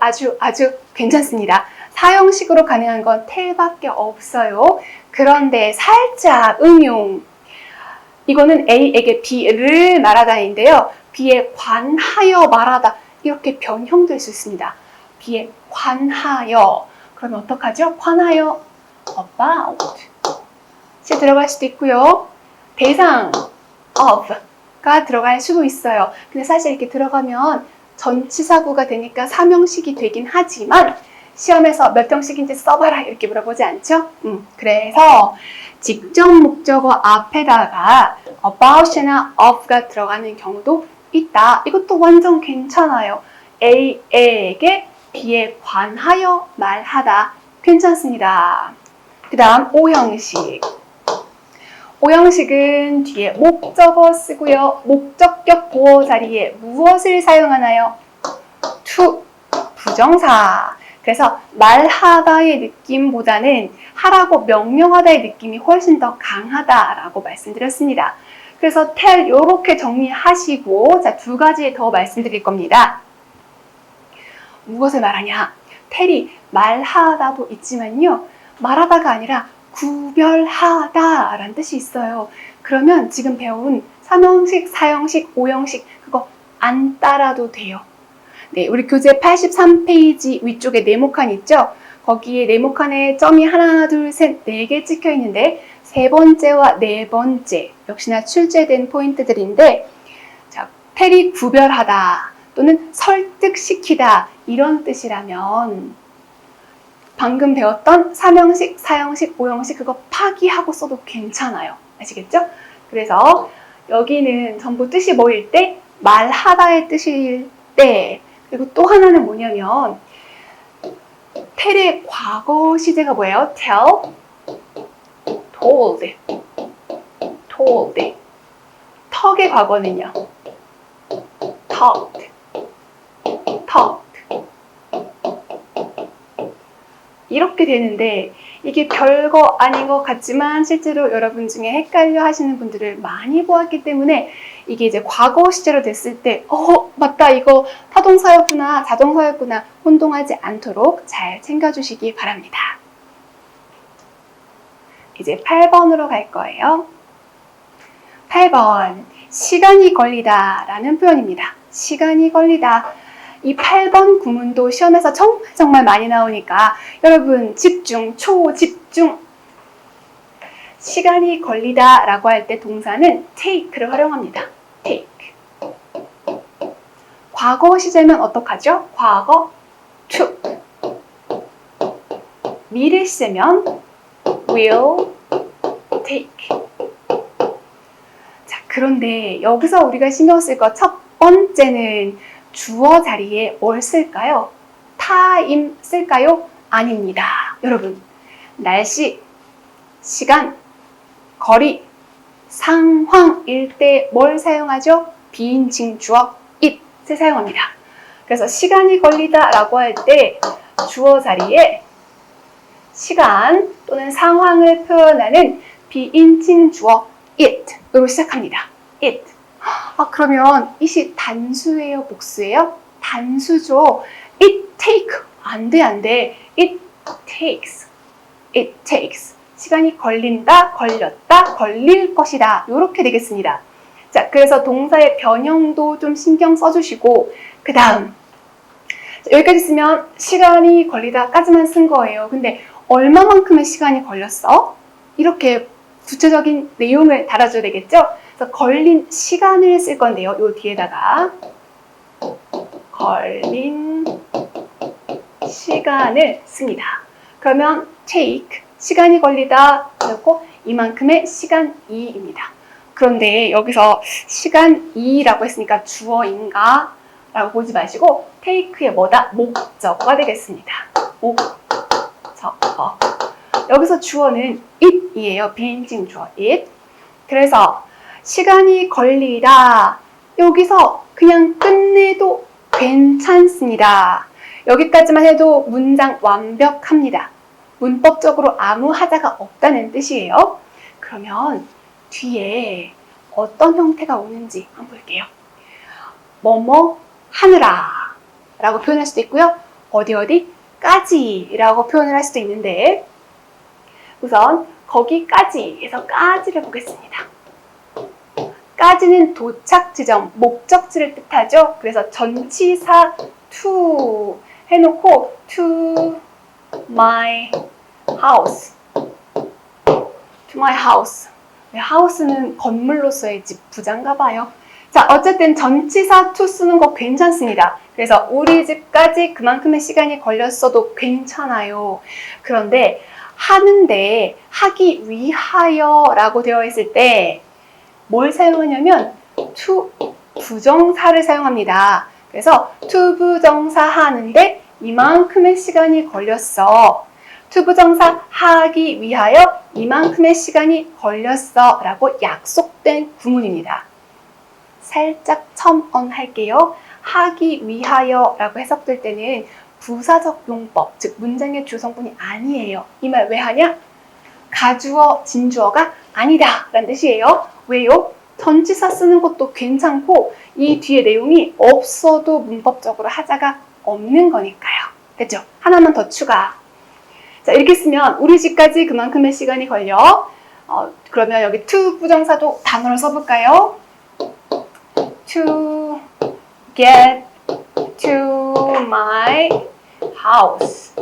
괜찮습니다. 4형식으로 가능한 건 tell밖에 없어요. 그런데 살짝 응용 이거는 A에게 B를 말하다인데요. B에 관하여 말하다 이렇게 변형될 수 있습니다. B에 관하여 그러면 어떡하죠? 관하여 about 시 들어갈 수도 있고요. 대상 of가 들어갈 수도 있어요. 근데 사실 이렇게 들어가면 전치사구가 되니까 3형식이 되긴 하지만 시험에서 몇 형식인지 써봐라 이렇게 물어보지 않죠? 그래서 직접 목적어 앞에다가 about이나 of가 들어가는 경우도 있다. 이것도 완전 괜찮아요. A에게 B에 관하여 말하다 괜찮습니다. 그 다음 5형식. 5형식은 뒤에 목적어 쓰고요. 목적격 보어 자리에 무엇을 사용하나요? to, 부정사. 그래서 말하다의 느낌보다는 하라고 명령하다의 느낌이 훨씬 더 강하다라고 말씀드렸습니다. 그래서 tell 이렇게 정리하시고 자, 2가지 더 말씀드릴 겁니다. 무엇을 말하냐? tell이 말하다도 있지만요. 말하다가 아니라 구별하다라는 뜻이 있어요. 그러면 지금 배운 3형식, 4형식, 5형식 그거 안 따라도 돼요. 네, 우리 교재 83페이지 위쪽에 네모칸 있죠? 거기에 네모칸에 점이 하나, 둘, 셋, 4개 찍혀 있는데 3번째와 4번째 역시나 출제된 포인트들인데 자, tell이 구별하다 또는 설득시키다 이런 뜻이라면 방금 배웠던 3형식, 4형식, 5형식 그거 파기하고 써도 괜찮아요. 아시겠죠? 그래서 여기는 전부 뜻이 뭐일 때? 말하다의 뜻일 때 그리고 또 하나는 뭐냐면 텔의 과거 시제가 뭐예요? tell, told, told. 턱의 과거는요? talked, talked. 이렇게 되는데 이게 별거 아닌 것 같지만 실제로 여러분 중에 헷갈려 하시는 분들을 많이 보았기 때문에 이게 이제 과거 시제로 됐을 때 맞다, 이거 타동사였구나, 자동사였구나 혼동하지 않도록 잘 챙겨주시기 바랍니다. 이제 8번으로 갈 거예요. 8번, 시간이 걸리다 라는 표현입니다. 시간이 걸리다. 이 8번 구문도 시험에서 정말 많이 나오니까 여러분 집중, 초집중. 시간이 걸리다 라고 할 때 동사는 take를 활용합니다. take. 과거 시제면 어떡하죠? 과거 took. 미래 시제면 will take. 자, 그런데 여기서 우리가 신경 쓸 것 첫 번째는 주어 자리에 뭘 쓸까요? time 쓸까요? 아닙니다. 여러분, 날씨, 시간, 거리, 상황일 때 뭘 사용하죠? 비인칭 주어 it을 사용합니다. 그래서 시간이 걸리다 라고 할 때 주어 자리에 시간 또는 상황을 표현하는 비인칭 주어 it으로 시작합니다. it. 그러면 it이 단수예요? 복수예요? 단수죠. it take. 안 돼. it takes. it takes. 시간이 걸린다, 걸렸다, 걸릴 것이다. 이렇게 되겠습니다. 자, 그래서 동사의 변형도 좀 신경 써주시고 그 다음 여기까지 쓰면 시간이 걸리다까지만 쓴 거예요. 근데 얼마만큼의 시간이 걸렸어? 이렇게 구체적인 내용을 달아줘야 되겠죠? 그래서 걸린 시간을 쓸 건데요. 요 뒤에다가 걸린 시간을 씁니다. 그러면 take, 시간이 걸리다 그리고 이만큼의 시간이입니다. 그런데 여기서 시간이라고 했으니까 주어인가? 라고 보지 마시고 take의 뭐다? 목적어가 되겠습니다. 목적어. 여기서 주어는 it이에요. 비인칭 주어 it. 그래서 시간이 걸리다. 여기서 그냥 끝내도 괜찮습니다. 여기까지만 해도 문장 완벽합니다. 문법적으로 아무 하자가 없다는 뜻이에요. 그러면 뒤에 어떤 형태가 오는지 한번 볼게요. 뭐뭐 하느라 라고 표현할 수도 있고요. 어디까지 라고 표현을 할 수도 있는데 우선 거기까지에서 까지를 보겠습니다. 까지는 도착 지점, 목적지를 뜻하죠. 그래서 전치사 to 해놓고 to my house. to my house. house는 건물로서의 집, 부자인가 봐요. 자, 어쨌든 전치사 to 쓰는 거 괜찮습니다. 그래서 우리 집까지 그만큼의 시간이 걸렸어도 괜찮아요. 그런데 하는데 하기 위하여 라고 되어 있을 때 뭘 사용하냐면 to 부정사를 사용합니다. 그래서 to 부정사 하는데 이만큼의 시간이 걸렸어. to 부정사 하기 위하여 이만큼의 시간이 걸렸어 라고 약속된 구문입니다. 살짝 첨언 할게요. 하기 위하여 라고 해석될 때는 부사적 용법, 즉 문장의 주성분이 아니에요. 이 말 왜 하냐? 가주어, 진주어가 아니다 라는 뜻이에요. 왜요? 전치사 쓰는 것도 괜찮고 이 뒤에 내용이 없어도 문법적으로 하자가 없는 거니까요. 됐죠? 하나만 더 추가. 자, 이렇게 쓰면 우리 집까지 그만큼의 시간이 걸려. 그러면 여기 to 부정사도 단어를 써볼까요? To get to my house.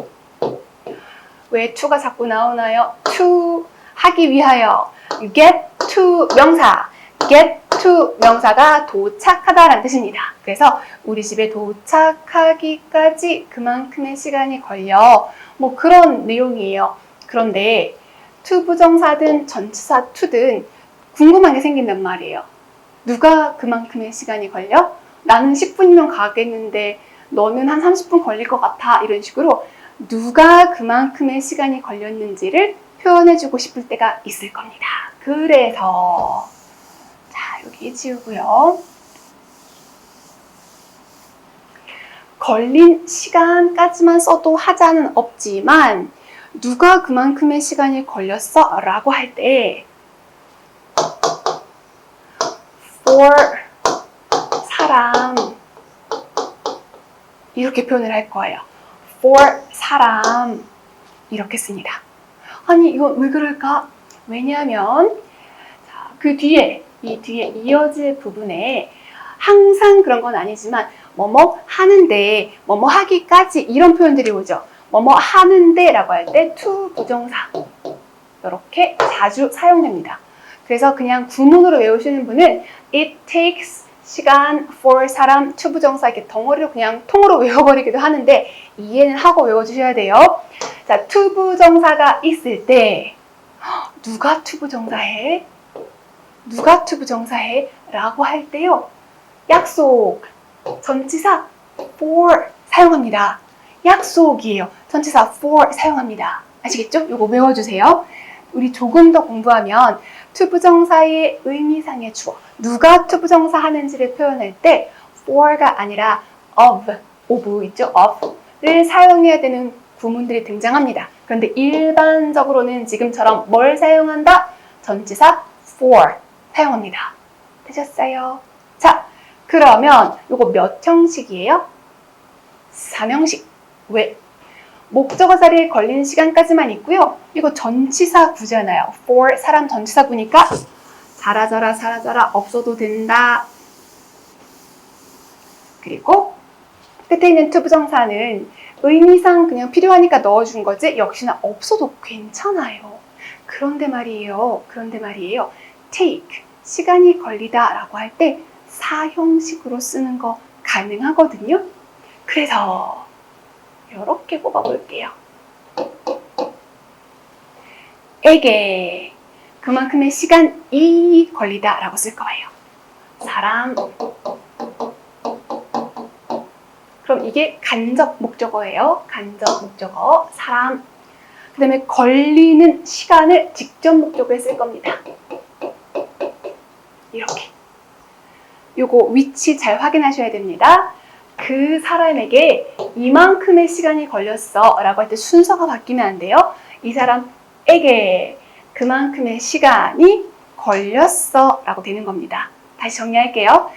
왜 to가 자꾸 나오나요? to 하기 위하여. get to 명사. get to 명사가 도착하다라는 뜻입니다. 그래서 우리 집에 도착하기까지 그만큼의 시간이 걸려. 뭐 그런 내용이에요. 그런데 to 부정사든 전치사 to든 궁금한 게 생긴단 말이에요. 누가 그만큼의 시간이 걸려? 나는 10분이면 가겠는데 너는 한 30분 걸릴 것 같아. 이런 식으로 누가 그만큼의 시간이 걸렸는지를 표현해주고 싶을 때가 있을 겁니다. 그래서 자, 여기 지우고요. 걸린 시간까지만 써도 하자는 없지만 누가 그만큼의 시간이 걸렸어? 라고 할 때 for 사람 이렇게 표현을 할 거예요. for 사람 이렇게 씁니다. 아니 이건 왜 그럴까? 왜냐하면 그 뒤에 이 뒤에 이어질 부분에 항상 그런 건 아니지만 뭐뭐 하는데 뭐뭐 하기까지 이런 표현들이 오죠. 뭐뭐 하는데 라고 할 때 to 부정사 이렇게 자주 사용됩니다. 그래서 그냥 구문으로 외우시는 분은 it takes 시간 for 사람 to 부정사 이렇게 덩어리로 그냥 통으로 외워버리기도 하는데 이해는 하고 외워주셔야 돼요. 자, to 부정사가 있을 때 누가 to 부정사해? 누가 to 부정사해? 라고 할 때요. 약속, 전치사 for 사용합니다. 약속이에요. 전치사 for 사용합니다. 아시겠죠? 요거 외워주세요. 우리 조금 더 공부하면 to 부정사의 의미상의 주어, 누가 to 부정사 하는지를 표현할 때 for가 아니라 of 있죠? of를 사용해야 되는 구문들이 등장합니다. 그런데 일반적으로는 지금처럼 뭘 사용한다? 전치사 for 사용합니다. 되셨어요? 자, 그러면 요거 몇 형식이에요? 3형식. 왜? 목적어 자리에 걸린 시간까지만 있고요. 이거 전치사 구잖아요. for 사람 전치사 구니까 사라져라 사라져라 없어도 된다. 그리고 끝에 있는 to 부정사는 의미상 그냥 필요하니까 넣어준 거지 역시나 없어도 괜찮아요. 그런데 말이에요. take 시간이 걸리다 라고 할 때 사형식으로 쓰는 거 가능하거든요. 그래서 이렇게 뽑아볼게요. 에게 그만큼의 시간이 걸리다 라고 쓸 거예요. 사람. 그럼 이게 간접 목적어예요. 간접 목적어. 사람. 그 다음에 걸리는 시간을 직접 목적어에 쓸 겁니다. 이렇게. 요거 위치 잘 확인하셔야 됩니다. 그 사람에게 이만큼의 시간이 걸렸어 라고 할 때 순서가 바뀌면 안 돼요. 이 사람에게 그만큼의 시간이 걸렸어 라고 되는 겁니다. 다시 정리할게요.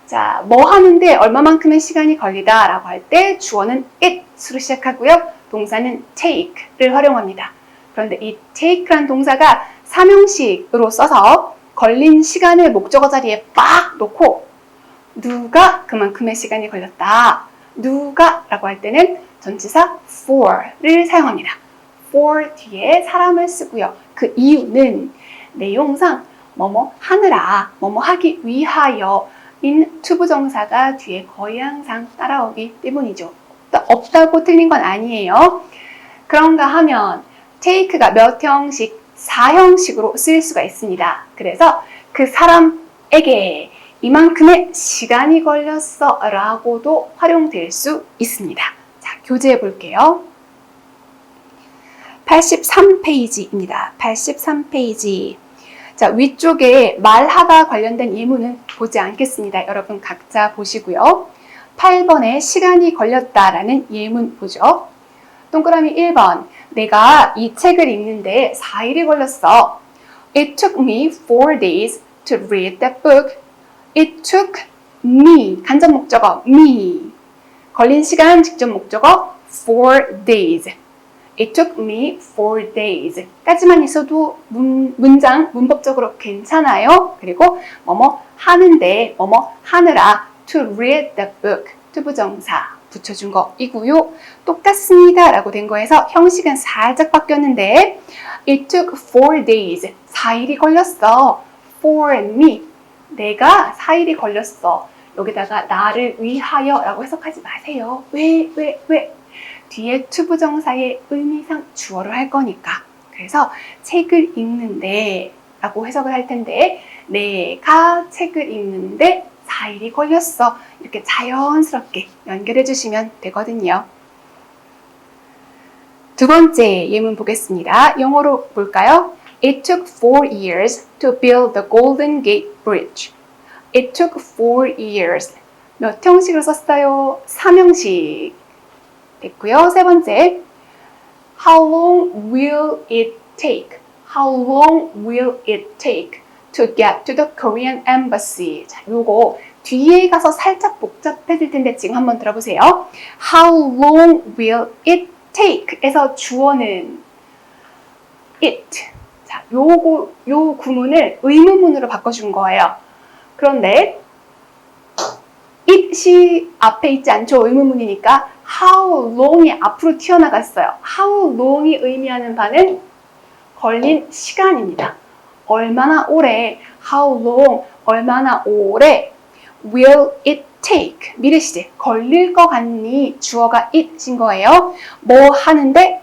자, 뭐 하는데 얼마만큼의 시간이 걸리다 라고 할 때 주어는 it으로 시작하고요. 동사는 take를 활용합니다. 그런데 이 take라는 동사가 3형식으로 써서 걸린 시간을 목적어 자리에 빡 놓고 누가 그만큼의 시간이 걸렸다. 누가 라고 할 때는 전치사 for를 사용합니다. for 뒤에 사람을 쓰고요. 그 이유는 내용상 뭐뭐 하느라, 뭐뭐 하기 위하여 인 to 부정사가 뒤에 거의 항상 따라오기 때문이죠. 없다고 틀린 건 아니에요. 그런가 하면 take가 몇 형식? 4형식으로 쓰일 수가 있습니다. 그래서 그 사람에게 이만큼의 시간이 걸렸어 라고도 활용될 수 있습니다. 자, 교재해 볼게요. 83페이지입니다. 83페이지. 자, 위쪽에 말하다 관련된 예문은 보지 않겠습니다. 여러분 각자 보시고요. 8번에 시간이 걸렸다라는 예문 보죠. 동그라미 1번. 내가 이 책을 읽는데 4일이 걸렸어. It took me 4 days to read that book. It took me. 간접 목적어 me. 걸린 시간 직접 목적어 4 days. It took me 4 days 까지만 있어도 문장 문법적으로 괜찮아요. 그리고 뭐뭐 하는데 뭐뭐 하느라 to read the book to 부정사 붙여준 거이고요. 똑같습니다 라고 된 거에서 형식은 살짝 바뀌었는데 It took 4 days 4일이 걸렸어. For me 내가 4일이 걸렸어. 여기다가 나를 위하여 라고 해석하지 마세요. 왜? 뒤에 to 부정사의 의미상 주어를 할 거니까. 그래서 책을 읽는데 라고 해석을 할 텐데 내가 책을 읽는데 4일이 걸렸어. 이렇게 자연스럽게 연결해 주시면 되거든요. 두 번째 예문 보겠습니다. 영어로 볼까요? It took 4 years to build the Golden Gate Bridge. It took 4 years. 몇 형식을 썼어요? 3형식. 됐고요. 세 번째. How long will it take? How long will it take to get to the Korean embassy? 자, 요거 뒤에 가서 살짝 복잡해질 텐데 지금 한번 들어보세요. How long will it take? 에서 주어는 it. 자, 요 구문을 의문문으로 바꿔준 거예요. 그런데 it이 앞에 있지 않죠? 의문문이니까 how long이 앞으로 튀어나갔어요. how long이 의미하는 바는 걸린 시간입니다. 얼마나 오래, how long, 얼마나 오래, will it take, 미래 시제, 걸릴 것 같니? 주어가 it인 거예요. 뭐 하는데?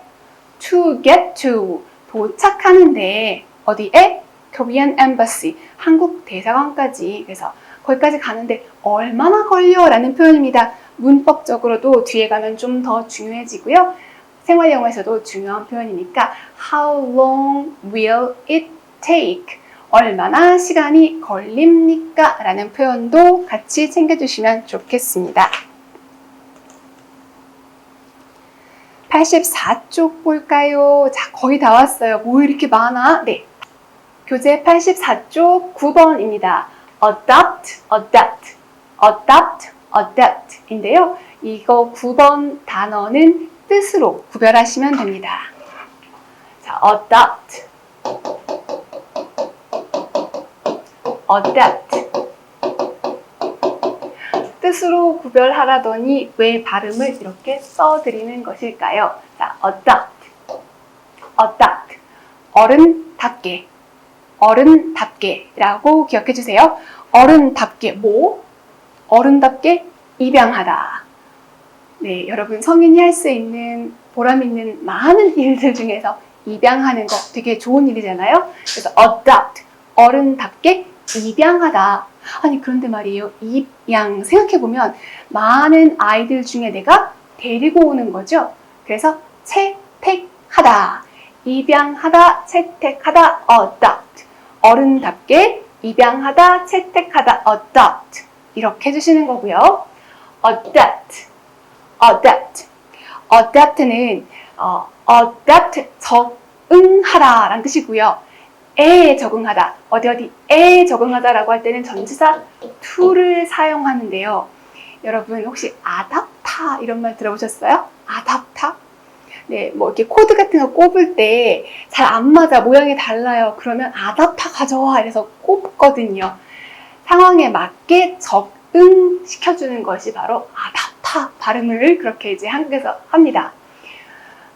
to get to, 도착하는데, 어디에? Korean embassy, 한국 대사관까지. 그래서 거기까지 가는데 얼마나 걸려? 라는 표현입니다. 문법적으로도 뒤에 가면 좀 더 중요해지고요. 생활 영어에서도 중요한 표현이니까 How long will it take? 얼마나 시간이 걸립니까? 라는 표현도 같이 챙겨주시면 좋겠습니다. 84쪽 볼까요? 자, 거의 다 왔어요. 뭐 이렇게 많아? 네. 교재 84쪽 9번입니다. adopt, adapt, adopt, adapt 인데요. 이거 9번 단어는 뜻으로 구별하시면 됩니다. 자, adopt, adapt. 뜻으로 구별하라더니 왜 발음을 이렇게 써드리는 것일까요? 자, adopt, adopt. 어른답게, 어른답게 라고 기억해 주세요. 어른답게 뭐? 어른답게 입양하다. 네, 여러분 성인이 할 수 있는 보람 있는 많은 일들 중에서 입양하는 거 되게 좋은 일이잖아요. 그래서 adopt, 어른답게 입양하다. 아니 그런데 말이에요. 입양 생각해보면 많은 아이들 중에 내가 데리고 오는 거죠. 그래서 채택하다. 입양하다, 채택하다, adopt. 어른답게 입양하다, 채택하다, adopt. 이렇게 해주시는 거고요. adapt, adapt. adapt는 adapt, 적응하다 라는 뜻이고요. 에 적응하다, 어디에 적응하다라고 할 때는 전치사 to를 사용하는데요. 여러분 혹시 아답타 이런 말 들어보셨어요? 아답타? 네, 뭐 이렇게 코드 같은 거 꼽을 때 잘 안 맞아, 모양이 달라요. 그러면 아답타 가져와 이래서 꼽거든요. 상황에 맞게 적응시켜주는 것이 바로 아답타 발음을 그렇게 이제 한국에서 합니다.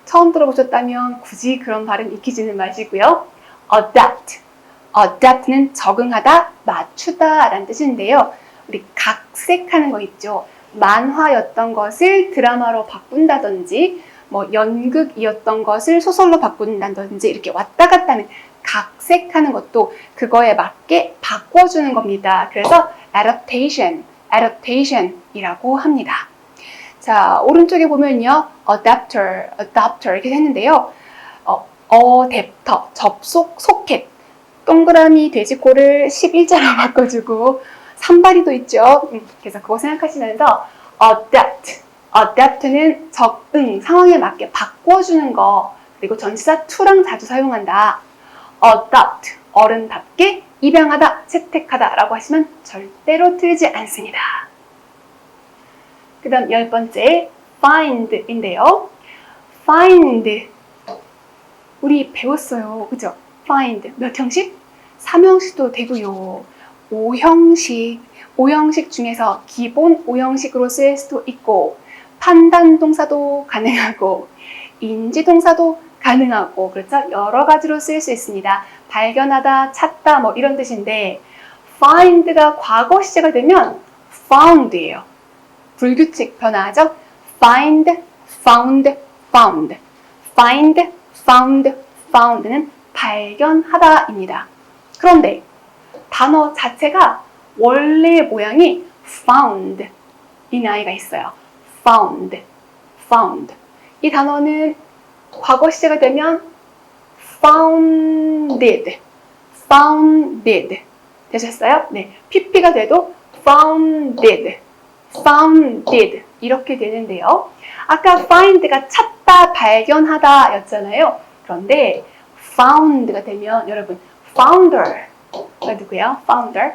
처음 들어보셨다면 굳이 그런 발음 익히지는 마시고요. adapt, adapt는 적응하다, 맞추다 라는 뜻인데요. 우리 각색하는 거 있죠. 만화였던 것을 드라마로 바꾼다든지 뭐 연극이었던 것을 소설로 바꾼다든지 이렇게 왔다 갔다 하는 각색하는 것도 그거에 맞게 바꿔주는 겁니다. 그래서 adaptation, adaptation이라고 합니다. 자, 오른쪽에 보면요. adapter, adapter 이렇게 했는데요. 어댑터, 접속, 소켓. 동그라미 돼지꼬를 11자로 바꿔주고 산발이도 있죠. 그래서 그거 생각하시면서 adapt, adapt는 적응, 상황에 맞게 바꿔주는 거. 그리고 전치사 to랑 자주 사용한다. adopt, 어른답게 입양하다, 채택하다 라고 하시면 절대로 틀리지 않습니다. 그 다음 10번째 find인데요. find 우리 배웠어요. 그죠? find 몇 형식? 3형식도 되고요. 5형식 5형식 중에서 기본 5형식으로 쓸 수도 있고 판단 동사도 가능하고 인지 동사도 가능하고 그렇죠? 여러 가지로 쓸 수 있습니다. 발견하다, 찾다 뭐 이런 뜻인데 find가 과거 시제가 되면 found예요. 불규칙 변화하죠? find, found, found. find, found, found는 발견하다입니다. 그런데 단어 자체가 원래 모양이 found 인 아이가 있어요. found, found. 이 단어는 과거 시제가 되면 founded, founded. 되셨어요? 네. PP가 돼도 founded, founded. 이렇게 되는데요. 아까 find가 찾다, 발견하다 였잖아요. 그런데 found가 되면 여러분 founder가 누구예요? founder.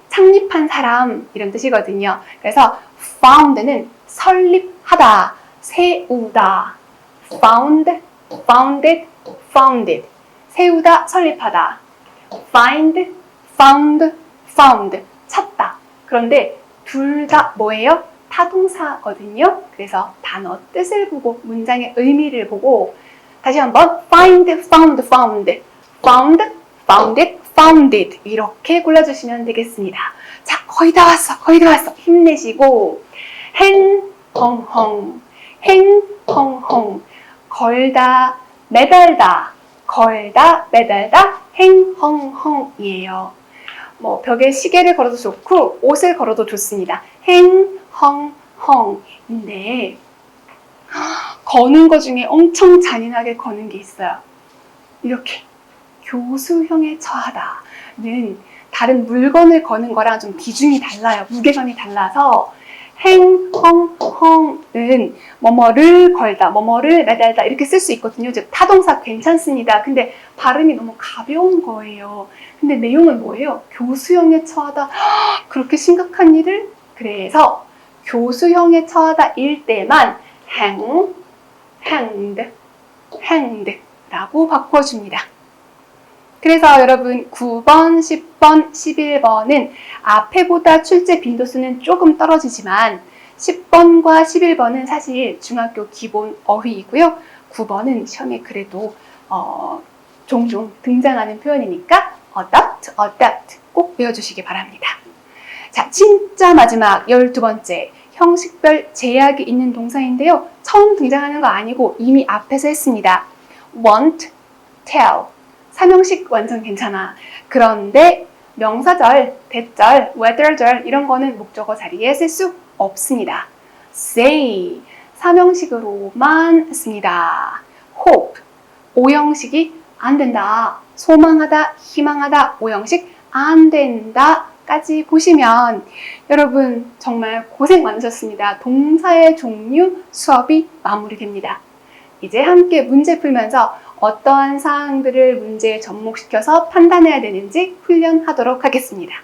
창립한 사람 이런 뜻이거든요. 그래서 found는 설립하다, 세우다. found, founded, founded. 세우다, 설립하다. find, found, found. 찾다. 그런데 둘 다 뭐예요? 타동사거든요. 그래서 단어 뜻을 보고 문장의 의미를 보고 다시 한번 find, found, found, found, founded, founded 이렇게 골라주시면 되겠습니다. 자, 거의 다 왔어. 거의 다 왔어. 힘내시고 행헝헝, 행헝헝. 걸다, 매달다, 걸다, 매달다, 행헝헝이에요. 뭐 벽에 시계를 걸어도 좋고 옷을 걸어도 좋습니다. 행헝헝인데 거는 거 중에 엄청 잔인하게 거는 게 있어요. 이렇게 교수형에 처하다는 다른 물건을 거는 거랑 좀 비중이 달라요. 무게감이 달라서 행헝헝은 뭐뭐를 걸다, 뭐뭐를 매달다 이렇게 쓸 수 있거든요. 즉 타동사 괜찮습니다. 근데 발음이 너무 가벼운 거예요. 근데 내용은 뭐예요? 교수형에 처하다. 그렇게 심각한 일을? 그래서 교수형에 처하다 일 때만 hanged 라고 바꿔줍니다. 그래서 여러분 9번, 10번, 11번은 앞에보다 출제 빈도수는 조금 떨어지지만 10번과 11번은 사실 중학교 기본 어휘이고요. 9번은 시험에 그래도 종종 등장하는 표현이니까 adopt 꼭 외워주시기 바랍니다. 자, 진짜 마지막 12번째 형식별 제약이 있는 동사인데요. 처음 등장하는 거 아니고 이미 앞에서 했습니다. want, tell. 삼형식 완전 괜찮아. 그런데 명사절, 대절, whether절 이런 거는 목적어 자리에 쓸 수 없습니다. say, 삼형식으로만 씁니다. hope, 오형식이 안 된다. 소망하다, 희망하다, 오형식 안 된다. 까지 보시면 여러분 정말 고생 많으셨습니다. 동사의 종류 수업이 마무리됩니다. 이제 함께 문제 풀면서 어떠한 사항들을 문제에 접목시켜서 판단해야 되는지 훈련하도록 하겠습니다.